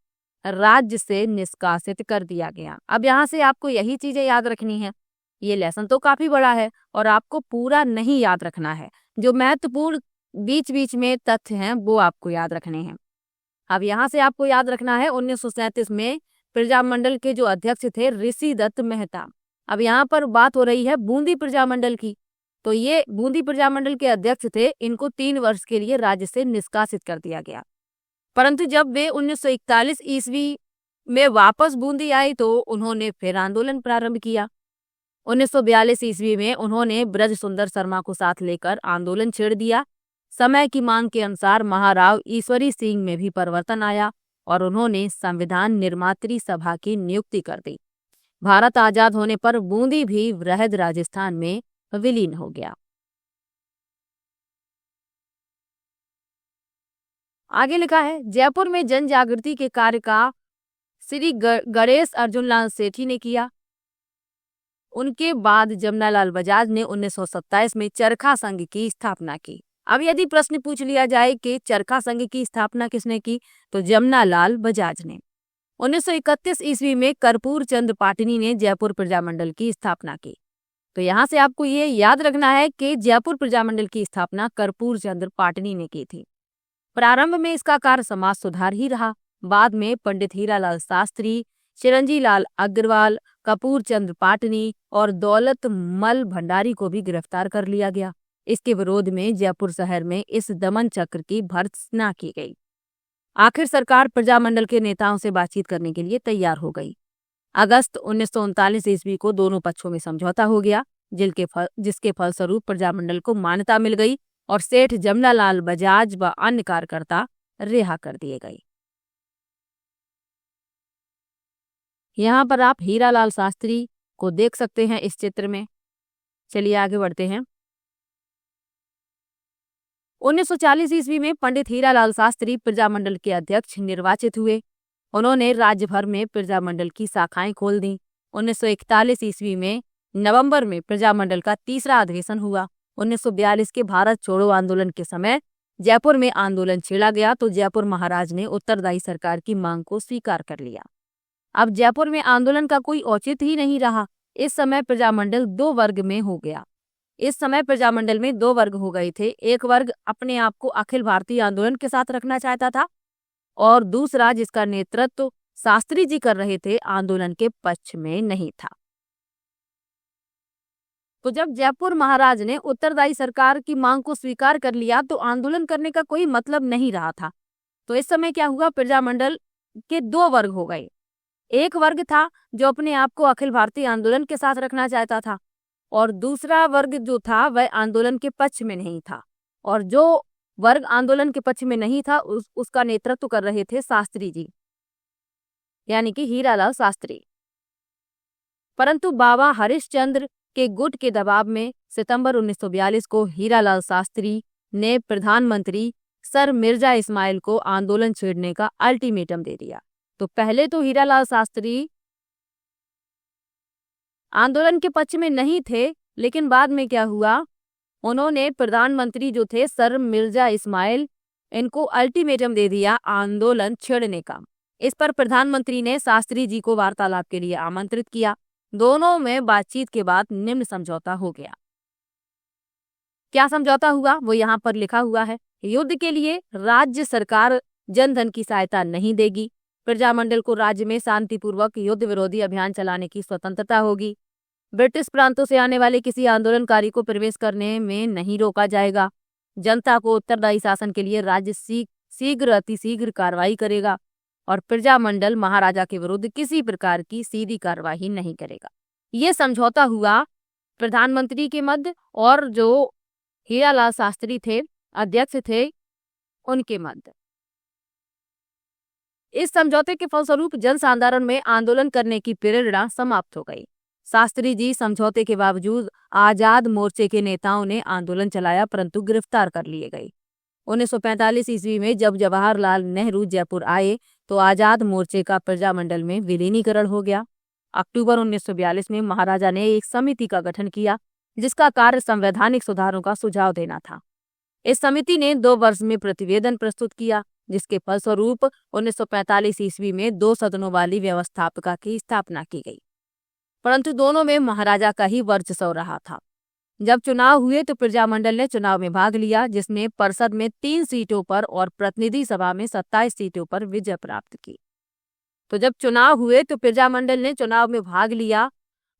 राज्य से निष्कासित कर दिया गया। अब यहाँ से आपको यही चीजें याद रखनी है। ये लेसन तो काफी बड़ा है और आपको पूरा नहीं याद रखना है, जो महत्वपूर्ण बीच बीच में तथ्य हैं वो आपको याद रखने हैं। अब यहाँ से आपको याद रखना है 1937 में प्रजामंडल के जो अध्यक्ष थे ऋषि दत्त मेहता। अब यहाँ पर बात हो रही है बूंदी प्रजामंडल की, तो ये बूंदी प्रजामंडल के अध्यक्ष थे, इनको 3 वर्ष के लिए राज्य से निष्कासित कर दिया गया। परंतु जब वे 1941 ईस्वी में वापस बूंदी आए तो उन्होंने फिर आंदोलन प्रारंभ किया। 1942 ईस्वी में उन्होंने ब्रज सुंदर शर्मा को साथ लेकर आंदोलन छेड़ दिया। समय की मांग के अनुसार महाराव ईश्वरी सिंह में भी परिवर्तन आया और उन्होंने संविधान निर्मात्री सभा की नियुक्ति कर दी। भारत आजाद होने पर बूंदी भी वृहद राजस्थान में विलीन हो गया। आगे लिखा है, जयपुर में जन जागृति के कार्य का श्री गणेश अर्जुन लाल सेठी ने किया। उनके बाद जमनालाल बजाज ने 1927 में चरखा संघ की स्थापना की। अब यदि प्रश्न पूछ लिया जाए कि चरखा संघ की स्थापना किसने की, तो जमनालाल बजाज ने। 1931 ईस्वी में कर्पूर चंद पाटनी ने जयपुर प्रजामंडल की स्थापना की। तो यहाँ से आपको ये याद रखना है कि जयपुर प्रजामंडल की स्थापना कर्पूर चंद पाटनी ने की थी। प्रारंभ में इसका कार्य समाज सुधार ही रहा। बाद में पंडित हीरालाल शास्त्री, चिरंजी लाल अग्रवाल, कपूर चंद पाटनी और दौलत मल भंडारी को भी गिरफ्तार कर लिया गया। इसके विरोध में जयपुर शहर में इस दमन चक्र की भर्त्सना की गई। आखिर सरकार प्रजामंडल के नेताओं से बातचीत करने के लिए तैयार हो गई। अगस्त 1939 ईस्वी को दोनों पक्षों में समझौता हो गया, जिसके फलस्वरूप प्रजामंडल को मान्यता मिल गई और सेठ जमनालाल बजाज व अन्य कार्यकर्ता रिहा कर दिए गए। यहाँ पर आप हीरालाल शास्त्री को देख सकते हैं इस चित्र में। चलिए आगे बढ़ते हैं। 1940 ईस्वी में पंडित हीरालाल शास्त्री प्रजामंडल के अध्यक्ष निर्वाचित हुए। उन्होंने राज्य भर में प्रजामंडल की शाखाएं खोल दी। 1941 ईस्वी में नवंबर में प्रजामंडल का तीसरा अधिवेशन हुआ। 1942 के भारत छोड़ो आंदोलन के समय जयपुर में आंदोलन छेड़ा गया तो जयपुर महाराज ने उत्तरदायी सरकार की मांग को स्वीकार कर लिया। अब जयपुर में आंदोलन का कोई औचित्य ही नहीं रहा। इस समय प्रजामंडल दो वर्ग में हो गया। इस समय प्रजामंडल में दो वर्ग हो गए थे। एक वर्ग अपने आप को अखिल भारतीय आंदोलन के साथ रखना चाहता था और दूसरा, जिसका नेतृत्व शास्त्री जी कर रहे थे, आंदोलन के पक्ष में नहीं था। तो जब जयपुर महाराज ने उत्तरदायी सरकार की मांग को स्वीकार कर लिया तो आंदोलन करने का कोई मतलब नहीं रहा था। तो इस समय क्या हुआ, प्रजामंडल के दो वर्ग हो गए। एक वर्ग था जो अपने आप को अखिल भारतीय आंदोलन के साथ रखना चाहता था और दूसरा वर्ग जो था वह आंदोलन के पक्ष में नहीं था। और जो वर्ग आंदोलन के पक्ष में नहीं था उसका नेतृत्व कर रहे थे शास्त्री जी, यानी कि हीरालाल शास्त्री। परंतु बाबा हरिश्चंद्र के गुट के दबाव में सितंबर 1942 को हीरालाल शास्त्री ने प्रधानमंत्री सर मिर्जा इस्माइल को आंदोलन छेड़ने का अल्टीमेटम दे दिया। तो पहले तो हीरालाल शास्त्री आंदोलन के पक्ष में नहीं थे, लेकिन बाद में क्या हुआ, उन्होंने प्रधानमंत्री जो थे सर मिर्जा इस्माइल, इनको अल्टीमेटम दे दिया आंदोलन छेड़ने का। इस पर प्रधानमंत्री ने शास्त्री जी को वार्तालाप के लिए आमंत्रित किया। दोनों में बातचीत के बाद निम्न समझौता हो गया। क्या समझौता हुआ वो यहाँ पर लिखा हुआ है। युद्ध के लिए राज्य सरकार जनधन की सहायता नहीं देगी। प्रजामंडल को राज्य में शांतिपूर्वक युद्ध विरोधी अभियान चलाने की स्वतंत्रता होगी। ब्रिटिश प्रांतों से आने वाले किसी आंदोलनकारी को प्रवेश करने में नहीं रोका जाएगा। जनता को उत्तरदायी शासन के लिए राज्य शीघ्र अतिशीघ्र कार्रवाई करेगा और प्रजामंडल महाराजा के विरुद्ध किसी प्रकार की सीधी कार्रवाई नहीं करेगा। ये समझौता हुआ प्रधानमंत्री के मध्य और जो हीरालाल शास्त्री थे, अध्यक्ष थे, उनके मध्य। इस समझौते के फलस्वरूप जन साधारण में आंदोलन करने की प्रेरणा समाप्त हो गई। शास्त्री जी समझौते के बावजूद आजाद मोर्चे के नेताओं ने आंदोलन चलाया, परंतु गिरफ्तार कर लिए गए। 1945 ईस्वी में जब जवाहरलाल नेहरू जयपुर आए तो आजाद मोर्चे का प्रजामंडल में विलीनीकरण हो गया। अक्टूबर 1942 में महाराजा ने एक समिति का गठन किया जिसका कार्य संवैधानिक सुधारों का सुझाव देना था। इस समिति ने 2 वर्ष में प्रतिवेदन प्रस्तुत किया, जिसके फलस्वरूप 1945 ईस्वी में 2 सदनों वाली व्यवस्थापिका की स्थापना की गई। परंतु दोनों में महाराजा का ही वर्चस्व रहा था। जब चुनाव हुए तो प्रजामंडल ने चुनाव में भाग लिया, जिसमें परिषद में 3 सीटों पर और प्रतिनिधि सभा में 27 सीटों पर विजय प्राप्त की। तो जब चुनाव हुए तो प्रजामंडल ने चुनाव में भाग लिया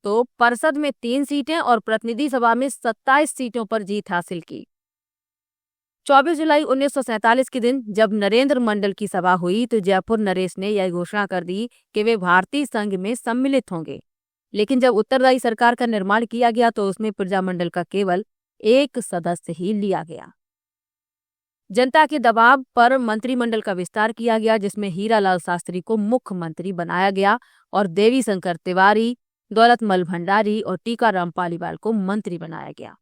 तो परिषद में 3 सीटें और प्रतिनिधि सभा में 27 सीटों पर जीत हासिल की। 24 जुलाई 1947 के दिन जब नरेंद्र मंडल की सभा हुई तो जयपुर नरेश ने यह घोषणा कर दी कि वे भारतीय संघ में सम्मिलित होंगे। लेकिन जब उत्तरदायी सरकार का निर्माण किया गया तो उसमें प्रजामंडल का केवल 1 सदस्य ही लिया गया। जनता के दबाव पर मंत्रिमंडल का विस्तार किया गया, जिसमें हीरालाल शास्त्री को मुख्यमंत्री बनाया गया और देवी शंकर तिवारी, दौलतमल भंडारी और टीकाराम पालीवाल को मंत्री बनाया गया।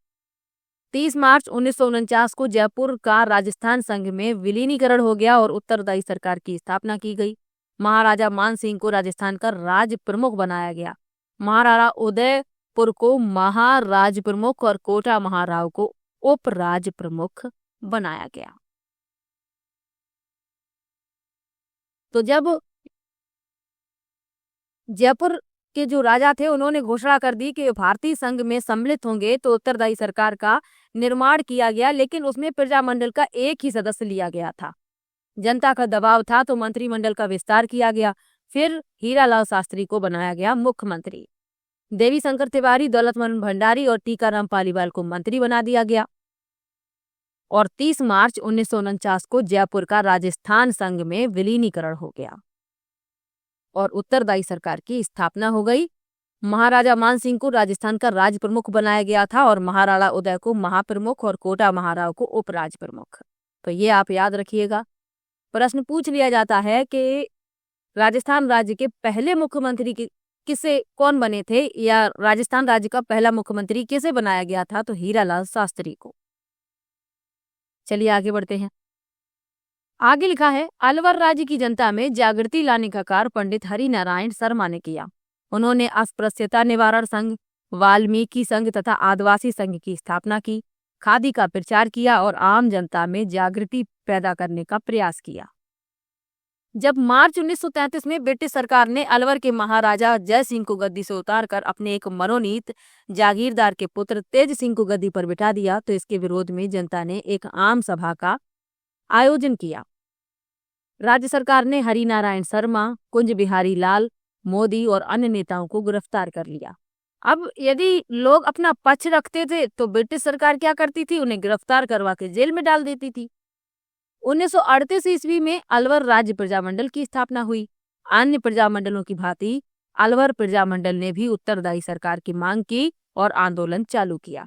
30 मार्च 1949 को जयपुर का राजस्थान संघ में विलीनीकरण हो गया और उत्तरदायी सरकार की स्थापना की गई। महाराजा मान सिंह को राजस्थान का राज प्रमुख बनाया गया। महाराणा उदयपुर को महाराज प्रमुख और कोटा महाराव को उपराज प्रमुख बनाया गया। तो जब जयपुर के जो राजा थे उन्होंने घोषणा कर दी कि भारतीय संघ में सम्मिलित होंगे, तो उत्तरदायी सरकार का निर्माण किया गया, लेकिन उसमें प्रजामंडल का एक ही सदस्य लिया गया था। जनता का दबाव था तो मंत्रिमंडल का विस्तार किया गया। फिर हीरालाल शास्त्री को बनाया गया मुख्यमंत्री। देवी शंकर तिवारी, दौलतमल भंडारी और टीकाराम पालीवाल को मंत्री बना दिया गया और 30 मार्च 1949 को जयपुर का राजस्थान संघ में विलीनीकरण हो गया और उत्तरदायी सरकार की स्थापना हो गई। महाराजा मान सिंह को राजस्थान का राज प्रमुख बनाया गया था और महाराणा उदय को महाप्रमुख और कोटा महाराव को उपराज प्रमुख। तो ये आप याद रखिएगा। प्रश्न पूछ लिया जाता है कि राजस्थान राज्य के पहले मुख्यमंत्री किसे कौन बने थे, या राजस्थान राज्य का पहला मुख्यमंत्री किसे बनाया गया था, तो हीरालाल शास्त्री को। चलिए आगे बढ़ते हैं। आगे लिखा है, अलवर राज्य की जनता में जागृति लाने का कार्य पंडित हरिनारायण शर्मा ने किया। उन्होंने अस्पृश्यता निवारण संघ, वाल्मीकि संघ तथा आदिवासी संघ की स्थापना की, खादी का प्रचार किया और आम जनता में जागृति पैदा करने का प्रयास किया। जब मार्च 1933 में ब्रिटिश सरकार ने अलवर के महाराजा जय सिंह को गद्दी से उतारकर अपने एक मनोनीत जागीरदार के पुत्र तेज सिंह को गद्दी पर बिठा दिया, तो इसके विरोध में जनता ने एक आम सभा का आयोजन किया। राज्य सरकार ने हरिनारायण शर्मा, कुंज बिहारी लाल मोदी और अन्य नेताओं को गिरफ्तार कर लिया। अब यदि लोग अपना पक्ष रखते थे तो ब्रिटिश सरकार क्या करती थी, उन्हें गिरफ्तार करवा के जेल में डाल देती थी। 1938 ईस्वी में अलवर राज्य प्रजामंडल की स्थापना हुई। अन्य प्रजामंडलों की भांति अलवर प्रजामंडल ने भी उत्तरदायी सरकार की मांग की और आंदोलन चालू किया।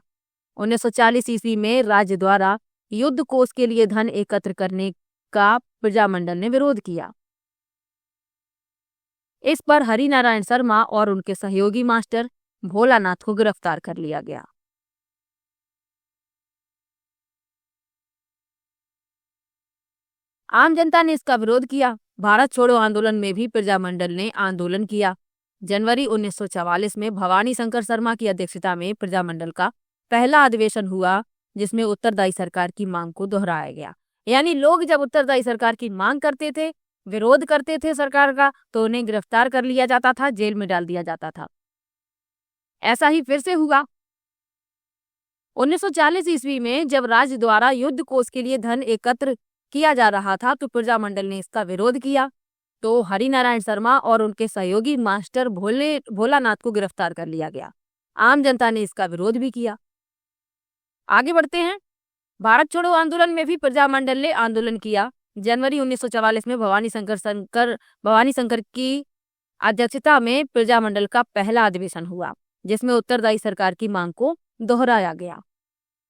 1940 ईस्वी में राज्य द्वारा युद्ध कोष के लिए धन एकत्र करने का प्रजामंडल ने विरोध किया। इस पर हरिनारायण शर्मा और उनके सहयोगी मास्टर भोलानाथ को गिरफ्तार कर लिया गया। आम जनता ने इसका विरोध किया। भारत छोड़ो आंदोलन में भी प्रजामंडल ने आंदोलन किया। जनवरी 1944 में भवानी शंकर शर्मा की अध्यक्षता में प्रजामंडल का पहला अधिवेशन हुआ, जिसमें उत्तरदायी सरकार की मांग को दोहराया गया। यानी लोग जब उत्तरदायी सरकार की मांग करते थे, विरोध करते थे सरकार का, तो उन्हें गिरफ्तार कर लिया जाता था, जेल में डाल दिया जाता था। ऐसा ही फिर से हुआ। 1940 ईस्वी में जब राज्य द्वारा युद्ध कोष के लिए धन एकत्र किया जा रहा था, तो प्रजामंडल ने इसका विरोध किया। तो हरिनारायण शर्मा और उनके सहयोगी मास्टर भोलानाथ को गिरफ्तार कर लिया गया। आम जनता ने इसका विरोध भी किया। आगे बढ़ते हैं। भारत छोड़ो आंदोलन में भी प्रजामंडल ने आंदोलन किया। जनवरी 1944 में भवानी शंकर की अध्यक्षता में प्रजामंडल का पहला अधिवेशन हुआ, जिसमें उत्तरदायी सरकार की मांग को दोहराया गया।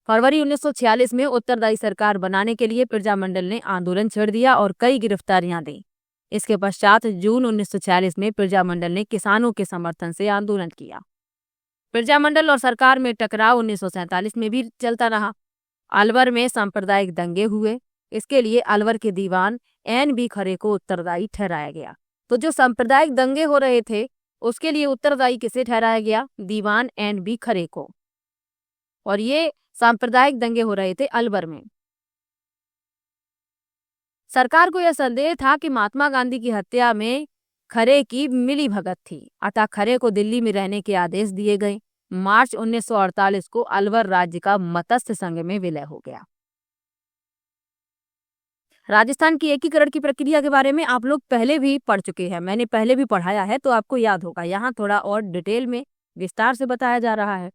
फरवरी 1946 में उत्तरदायी सरकार बनाने के लिए प्रजामंडल ने आंदोलन छेड़ दिया और कई गिरफ्तारियां दी। इसके पश्चात जून 1946 में प्रजामंडल ने किसानों के समर्थन से आंदोलन किया। प्रजामंडल और सरकार में टकराव 1947 में भी चलता रहा। अलवर में सांप्रदायिक दंगे हुए। इसके लिए अलवर के दीवान NB खरे को उत्तरदायी ठहराया गया। तो जो सांप्रदायिक दंगे हो रहे थे, उसके लिए उत्तरदायी किसे ठहराया गया? दीवान NB खरे को। और ये सांप्रदायिक दंगे हो रहे थे अलवर में। सरकार को यह संदेह था कि महात्मा गांधी की हत्या में खरे की मिली भगत थी, अतः खरे को दिल्ली में रहने के आदेश दिए गए। मार्च 1948 को अलवर राज्य का मत्स्य संघ में विलय हो गया। राजस्थान की एकीकरण की प्रक्रिया के बारे में आप लोग पहले भी पढ़ चुके हैं, मैंने पहले भी पढ़ाया है, तो आपको याद होगा। यहाँ थोड़ा और डिटेल में विस्तार से बताया जा रहा है।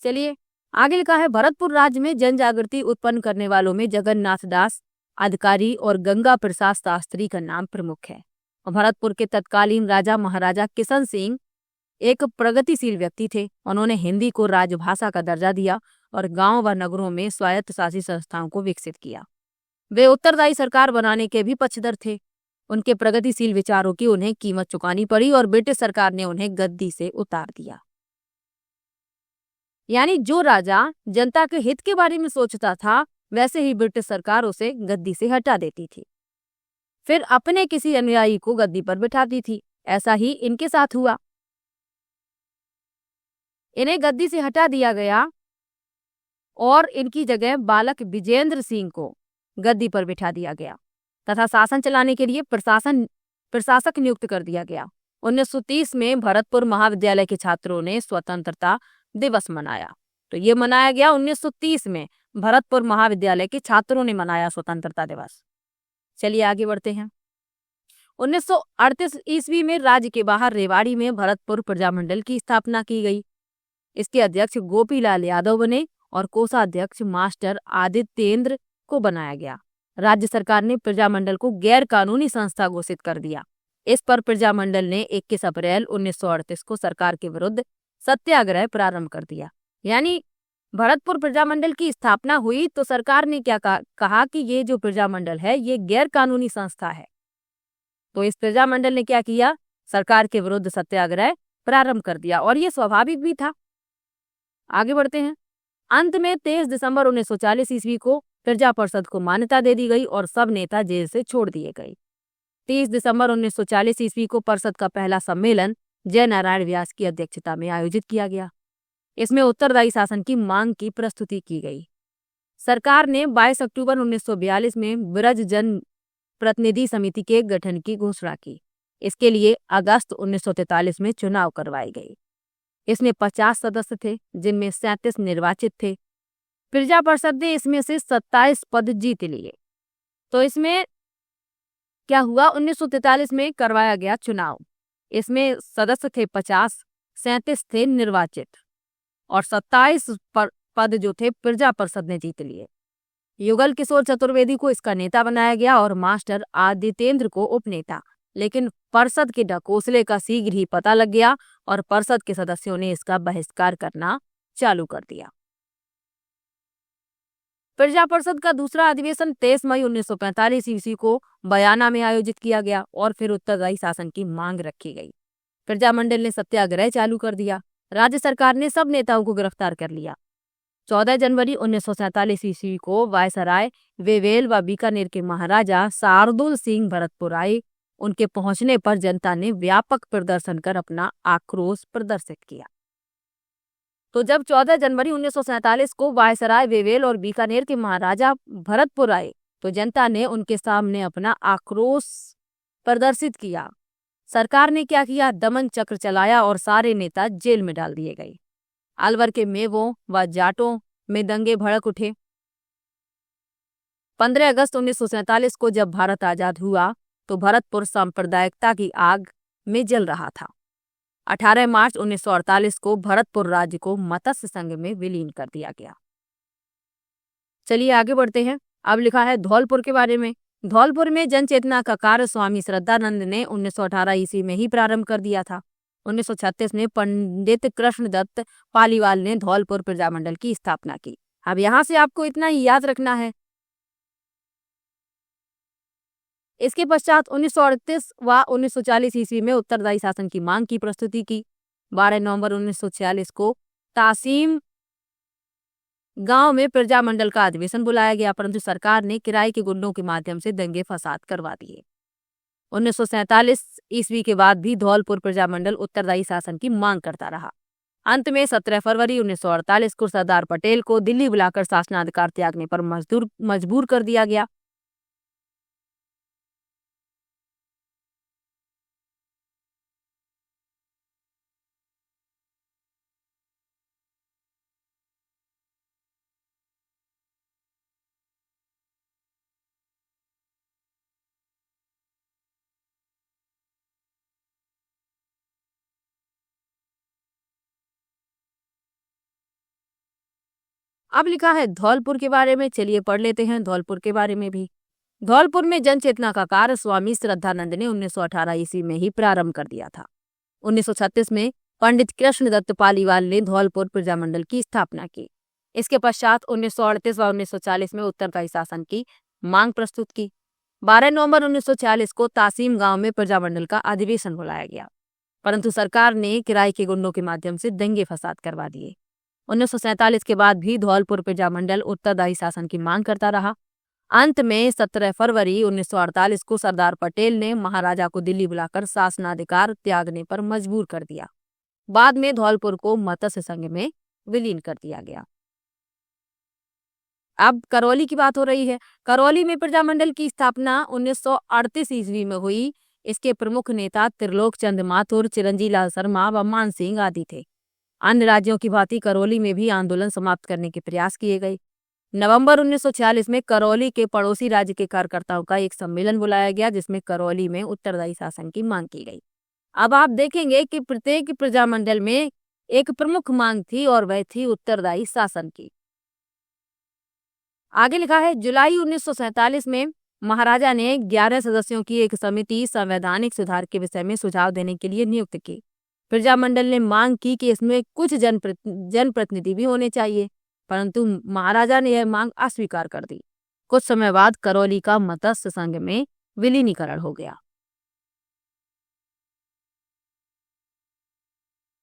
चलिए आगे लिखा है, भरतपुर राज्य में जन जागृति उत्पन्न करने वालों में जगन्नाथ दास अधिकारी और गंगा प्रसाद शास्त्री का नाम प्रमुख है। भरतपुर के तत्कालीन राजा महाराजा किशन सिंह एक प्रगतिशील व्यक्ति थे। उन्होंने हिंदी को राजभाषा का दर्जा दिया और गांव व नगरों में स्वायत्त शासी संस्थाओं को विकसित किया। वे उत्तरदायी सरकार बनाने के भी पक्षधर थे। उनके प्रगतिशील विचारों की उन्हें कीमत चुकानी पड़ी और ब्रिटिश सरकार ने उन्हें गद्दी से उतार दिया। यानी जो राजा जनता के हित के बारे में सोचता था, वैसे ही ब्रिटिश सरकार उसे गद्दी से हटा देती थी, फिर अपने किसी अनुयायी को गद्दी पर बिठाती थी। ऐसा ही इनके साथ हुआ। इन्हें गद्दी से हटा दिया गया और इनकी जगह बालक विजेंद्र सिंह को गद्दी पर बिठा दिया गया तथा शासन चलाने के लिए प्रशासक नियुक्त कर दिया गया। 1930 में भरतपुर महाविद्यालय के छात्रों ने स्वतंत्रता दिवस मनाया। तो ये मनाया गया 1930 में, भरतपुर महाविद्यालय के छात्रों ने मनाया स्वतंत्रता दिवस। चलिए आगे बढ़ते हैं। 1938 ईस्वी में राज्य के बाहर रेवाड़ी में भरतपुर प्रजामंडल की स्थापना की गई। इसके अध्यक्ष गोपीलाल यादव बने और कोषाध्यक्ष मास्टर आदित्येंद्र को बनाया गया। राज्य सरकार ने प्रजामंडल को गैर कानूनी संस्था घोषित कर दिया। इस पर प्रजामंडल ने 21 अप्रैल 1938 को सरकार के विरुद्ध सत्याग्रह प्रारंभ कर दिया। यानी भरतपुर प्रजामंडल की स्थापना हुई तो सरकार ने क्या कहा कि ये जो प्रजामंडल है ये गैर कानूनी संस्था है। तो इस प्रजामंडल ने क्या किया, सरकार के विरुद्ध सत्याग्रह प्रारंभ कर दिया और ये स्वाभाविक भी था। आगे बढ़ते हैं। अंत में 23 दिसंबर 1940 ईस्वी को प्रजा परिषद को मान्यता दे दी गई और सब नेता जेल से छोड़ दिए गए। 30 दिसंबर 1940 ईस्वी को परिषद का पहला सम्मेलन जय नारायण व्यास की अध्यक्षता में आयोजित किया गया। इसमें उत्तरदायी शासन की मांग की प्रस्तुति की गई। सरकार ने 22 अक्टूबर 1942 में ब्रज जन प्रतिनिधि समिति के गठन की घोषणा की। इसके लिए अगस्त 1943 में चुनाव करवाए गए। इसमें 50 सदस्य थे, जिनमें 37 निर्वाचित थे। प्रजा परिषद ने इसमें से 27 पद जीत लिए। तो इसमें क्या हुआ, 1943 में करवाया गया चुनाव। इसमें सदस्य थे 50, 37 थे निर्वाचित और 27 पद जो थे प्रजा परिषद ने जीत लिए। युगल किशोर चतुर्वेदी को इसका नेता बनाया गया और मास्टर आदित्येंद्र को उपनेता। लेकिन परिषद के ढकोसले का शीघ्र ही पता लग गया और परिषद के सदस्यों ने इसका बहिष्कार करना चालू कर दिया। प्रजा परिषद का दूसरा अधिवेशन 23 मई 1945 ईस्वी को बयाना में आयोजित किया गया और फिर उत्तरदायी शासन की मांग रखी गई। प्रजामंडल ने सत्याग्रह चालू कर दिया। राज्य सरकार ने सब नेताओं को गिरफ्तार कर लिया। 14 जनवरी 1947 ईस्वी को वायसराय वेवेल व बीकानेर के महाराजा शार्दुल सिंह भरतपुर आए। उनके पहुंचने पर जनता ने व्यापक प्रदर्शन कर अपना आक्रोश प्रदर्शित किया। तो जब 14 जनवरी 1947 को वायसराय वेवेल और बीकानेर के महाराजा भरतपुर आए तो जनता ने उनके सामने अपना आक्रोश प्रदर्शित किया। सरकार ने क्या किया, दमन चक्र चलाया और सारे नेता जेल में डाल दिए गए। अलवर के मेवों व जाटों में दंगे भड़क उठे। 15 अगस्त 1947 को जब भारत आजाद हुआ तो भरतपुर सांप्रदायिकता की आग में जल रहा था। 18 मार्च 1948 को भरतपुर राज्य को मत्स्य संघ में विलीन कर दिया गया। चलिए आगे बढ़ते हैं। अब लिखा है धौलपुर के बारे में। धौलपुर में जन चेतना का कार्य स्वामी श्रद्धानंद ने 1918 ईस्वी में ही प्रारंभ कर दिया था। 1936 में पंडित कृष्णदत्त पालीवाल ने धौलपुर प्रजामंडल की स्थापना की। अब यहाँ से आपको इतना ही याद रखना है। इसके पश्चात 1938 व 1940 ईस्वी में उत्तरदायी शासन की मांग की प्रस्तुति की। 12 नवंबर 1946 को तासीम गांव में प्रजामंडल का अधिवेशन बुलाया गया, परंतु सरकार ने किराए के गुंडों के माध्यम से दंगे फसाद करवा दिए। 1947 ईस्वी के बाद भी धौलपुर प्रजामंडल उत्तरदायी शासन की मांग करता रहा। अंत में 17 फरवरी 1948 को सरदार पटेल को दिल्ली बुलाकर शासनाधिकार त्यागने पर मजबूर कर दिया गया। अब लिखा है धौलपुर के बारे में। चलिए पढ़ लेते हैं धौलपुर के बारे में भी। धौलपुर में जन चेतना का कार्य स्वामी श्रद्धानंद ने 1918 ईस्वी में ही प्रारंभ कर दिया था। 1936 में पंडित कृष्णदत्त पालीवाल ने धौलपुर प्रजामंडल की स्थापना की। इसके पश्चात 1938 व 1940 में उत्तरदायी शासन की मांग प्रस्तुत की। 12 नवंबर 1940 को तासीम गांव में प्रजामंडल का अधिवेशन बुलाया गया, परंतु सरकार ने किराए के गुंडों के माध्यम से दंगे फसाद करवा दिए। 1947 के बाद भी धौलपुर प्रजामंडल उत्तरदायी शासन की मांग करता रहा। अंत में 17 फरवरी 1948 को सरदार पटेल ने महाराजा को दिल्ली बुलाकर शासनाधिकार त्यागने पर मजबूर कर दिया। बाद में धौलपुर को मत्स्य संघ में विलीन कर दिया गया। अब करौली की बात हो रही है। करौली में प्रजामंडल की स्थापना 1938 ईस्वी में हुई। इसके प्रमुख नेता त्रिलोक चंद माथुर, चिरंजी लाल शर्मा व मान सिंह आदि थे। अन्य राज्यों की भांति करौली में भी आंदोलन समाप्त करने के प्रयास किए गए। नवंबर 1946 में करौली के पड़ोसी राज्य के कार्यकर्ताओं का एक सम्मेलन बुलाया गया, जिसमें करौली में उत्तरदायी शासन की मांग की गई। अब आप देखेंगे कि प्रत्येक प्रजामंडल में एक प्रमुख मांग थी और वह थी उत्तरदायी शासन की। आगे लिखा है, जुलाई 1947 में महाराजा ने 11 सदस्यों की एक समिति संवैधानिक सुधार के विषय में सुझाव देने के लिए नियुक्त की। प्रजामंडल ने मांग की कि इसमें कुछ जनप्रतिनिधि भी होने चाहिए, परंतु महाराजा ने यह मांग अस्वीकार कर दी। कुछ समय बाद करौली का मत्स्य संघ में विलीनीकरण हो गया।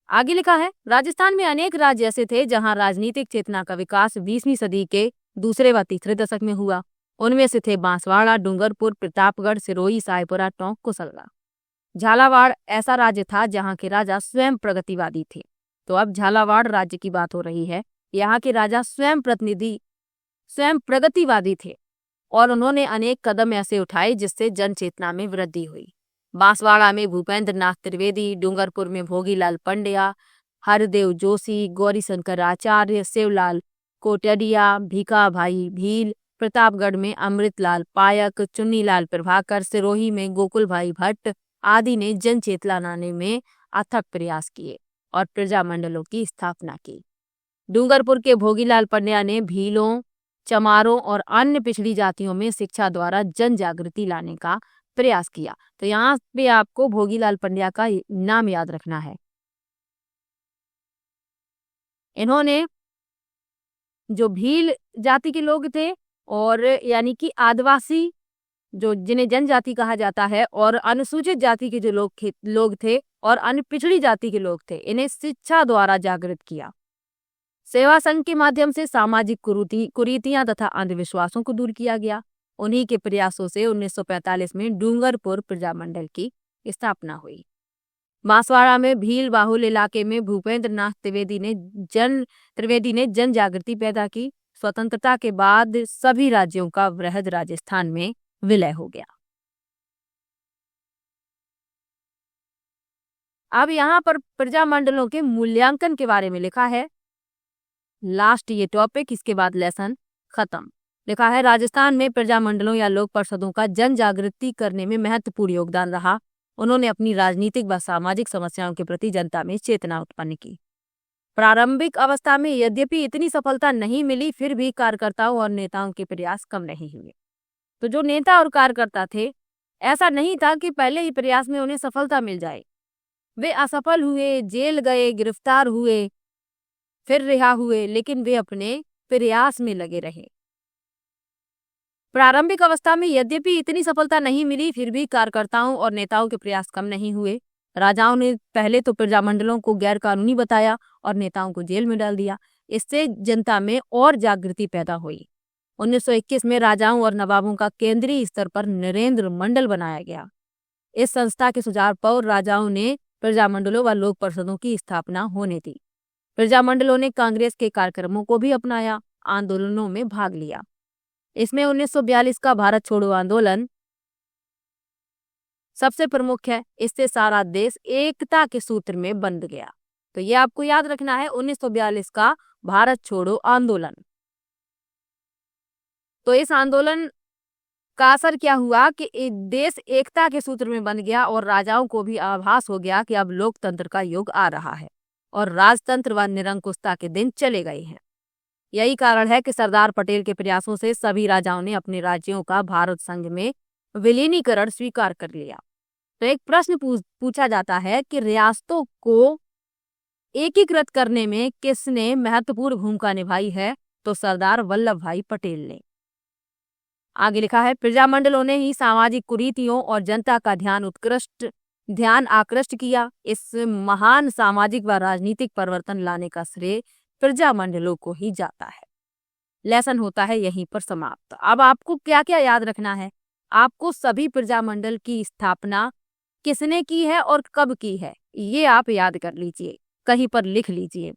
आगे लिखा है, राजस्थान में अनेक राज्य ऐसे थे जहां राजनीतिक चेतना का विकास 20वीं सदी के दूसरे व तीसरे दशक में हुआ। उनमें से थे बांसवाड़ा, डूंगरपुर, प्रतापगढ़, सिरोही, साहेबपुरा, टोंक, कुशलगढ़। झालावाड़ ऐसा राज्य था जहां के राजा स्वयं प्रगतिवादी थे। तो अब झालावाड़ राज्य की बात हो रही है। यहाँ के राजा स्वयं प्रगतिवादी थे और उन्होंने अनेक कदम ऐसे उठाए जिससे जन चेतना में वृद्धि हुई। बांसवाड़ा में भूपेंद्र नाथ त्रिवेदी, डूंगरपुर में भोगीलाल पंड्या, हरदेव जोशी, गौरीशंकर आचार्य, शिवलाल कोटडिया, भीखा भाई भील, प्रतापगढ़ में अमृतलाल पायक, चुन्नीलाल प्रभाकर, सिरोही में गोकुल भाई भट्ट आदि ने जन चेतना लाने में अथक प्रयास किए और प्रजामंडलों की स्थापना की। डूंगरपुर के भोगीलाल पंड्या ने भीलों, चमारों और अन्य पिछड़ी जातियों में शिक्षा द्वारा जन जागृति लाने का प्रयास किया। तो यहाँ पे आपको भोगीलाल पंड्या का नाम याद रखना है। इन्होंने जो भील जाति के लोग थे और यानी कि आदिवासी जो जिन्हें जनजाति कहा जाता है और अनुसूचित जाति के जो लोग थे और अन्य पिछड़ी जाति के लोग थे, इन्हें शिक्षा द्वारा जागृत किया। सेवा संघ के माध्यम से सामाजिक कुरीतियां तथा अंधविश्वासों को दूर किया गया। उन्हीं के प्रयासों से 1945 में डूंगरपुर प्रजामंडल की स्थापना हुई। बांसवाड़ा में भील बाहुल इलाके में भूपेंद्र नाथ त्रिवेदी ने जन जागृति पैदा की। स्वतंत्रता के बाद सभी राज्यों का वृहद राजस्थान में विलय हो गया। अब यहाँ पर प्रजामंडलों के मूल्यांकन के बारे में लिखा है। लास्ट ये टॉपिक, इसके बाद लेसन खत्म। लिखा है, राजस्थान में प्रजामंडलों या लोक परिषदों का जन जागृति करने में महत्वपूर्ण योगदान रहा। उन्होंने अपनी राजनीतिक व सामाजिक समस्याओं के प्रति जनता में चेतना उत्पन्न की। प्रारंभिक अवस्था में यद्यपि इतनी सफलता नहीं मिली, फिर भी कार्यकर्ताओं और नेताओं के प्रयास कम नहीं हुए। तो जो नेता और कार्यकर्ता थे, ऐसा नहीं था कि पहले ही प्रयास में उन्हें सफलता मिल जाए। वे असफल हुए, जेल गए, गिरफ्तार हुए, फिर रिहा हुए, लेकिन वे अपने प्रयास में लगे रहे। प्रारंभिक अवस्था में यद्यपि इतनी सफलता नहीं मिली, फिर भी कार्यकर्ताओं और नेताओं के प्रयास कम नहीं हुए। राजाओं ने पहले तो प्रजामंडलों को गैर कानूनी बताया और नेताओं को जेल में डाल दिया। इससे जनता में और जागृति पैदा हुई। 1921 में राजाओं और नवाबों का केंद्रीय स्तर पर नरेंद्र मंडल बनाया गया। इस संस्था के सुझाव पर राजाओं ने प्रजामंडलों व लोक परिषदों की स्थापना होने दी। प्रजामंडलों ने कांग्रेस के कार्यक्रमों को भी अपनाया, आंदोलनों में भाग लिया। इसमें 1942 का भारत छोड़ो आंदोलन सबसे प्रमुख है। इससे सारा देश एकता के सूत्र में बंध गया। तो ये आपको याद रखना है, 1942 का भारत छोड़ो आंदोलन। तो इस आंदोलन का असर क्या हुआ कि देश एकता के सूत्र में बंध गया और राजाओं को भी आभास हो गया कि अब लोकतंत्र का युग आ रहा है और राजतंत्र व निरंकुशता के दिन चले गए हैं। यही कारण है कि सरदार पटेल के प्रयासों से सभी राजाओं ने अपने राज्यों का भारत संघ में विलीनीकरण स्वीकार कर लिया। तो एक प्रश्न पूछा जाता है कि रियासतों को एकीकृत करने में किसने महत्वपूर्ण भूमिका निभाई है? तो सरदार वल्लभ भाई पटेल ने। आगे लिखा है, प्रजामंडलों ने ही सामाजिक कुरीतियों और जनता का ध्यान आकृष्ट किया। इस महान सामाजिक व राजनीतिक परिवर्तन लाने का श्रेय प्रजामंडलों को ही जाता है। लेसन होता है यहीं पर समाप्त। अब आपको क्या क्या याद रखना है? आपको सभी प्रजामंडल की स्थापना किसने की है और कब की है, ये आप याद कर लीजिए, कहीं पर लिख लीजिए।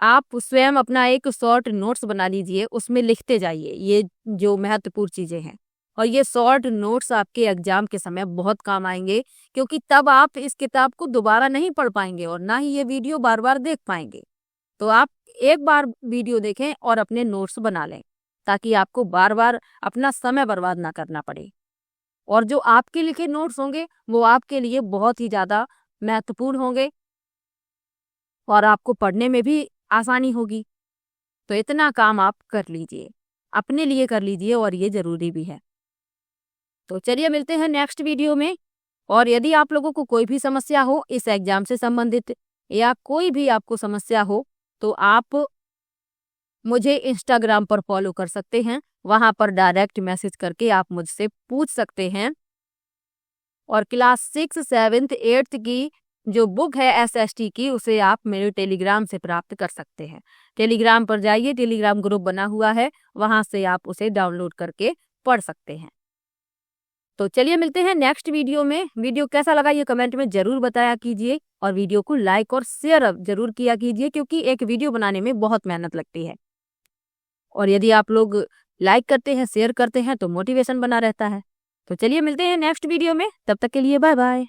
आप स्वयं अपना एक शॉर्ट नोट्स बना लीजिए, उसमें लिखते जाइए ये जो महत्वपूर्ण चीजें हैं। और ये शॉर्ट नोट्स आपके एग्जाम के समय बहुत काम आएंगे, क्योंकि तब आप इस किताब को दोबारा नहीं पढ़ पाएंगे और ना ही ये वीडियो बार बार देख पाएंगे। तो आप एक बार वीडियो देखें और अपने नोट्स बना लें, ताकि आपको बार बार अपना समय बर्बाद ना करना पड़े। और जो आपके लिखे नोट्स होंगे वो आपके लिए बहुत ही ज़्यादा महत्वपूर्ण होंगे और आपको पढ़ने में भी आसानी होगी। तो इतना काम आप कर लीजिए, अपने लिए कर लीजिए, और ये ज़रूरी भी है। तो चलिए मिलते हैं नेक्स्ट वीडियो में। और यदि आप लोगों को कोई भी समस्या हो इस एग्जाम से संबंधित या कोई भी आपको समस्या हो, तो आप मुझे इंस्टाग्राम पर फॉलो कर सकते हैं, वहां पर डायरेक्ट मैसेज करके आप मुझसे पूछ सकते हैं। और क्लास 6, 7, 8 की जो बुक है SST की, उसे आप मेरे टेलीग्राम से प्राप्त कर सकते हैं। टेलीग्राम पर जाइए, टेलीग्राम ग्रुप बना हुआ है, वहां से आप उसे डाउनलोड करके पढ़ सकते हैं। तो चलिए मिलते हैं नेक्स्ट वीडियो में। वीडियो कैसा लगा ये कमेंट में जरूर बताया कीजिए, और वीडियो को लाइक और शेयर जरूर किया कीजिए, क्योंकि एक वीडियो बनाने में बहुत मेहनत लगती है। और यदि आप लोग लाइक करते हैं, शेयर करते हैं, तो मोटिवेशन बना रहता है। तो चलिए मिलते हैं नेक्स्ट वीडियो में, तब तक के लिए बाय बाय।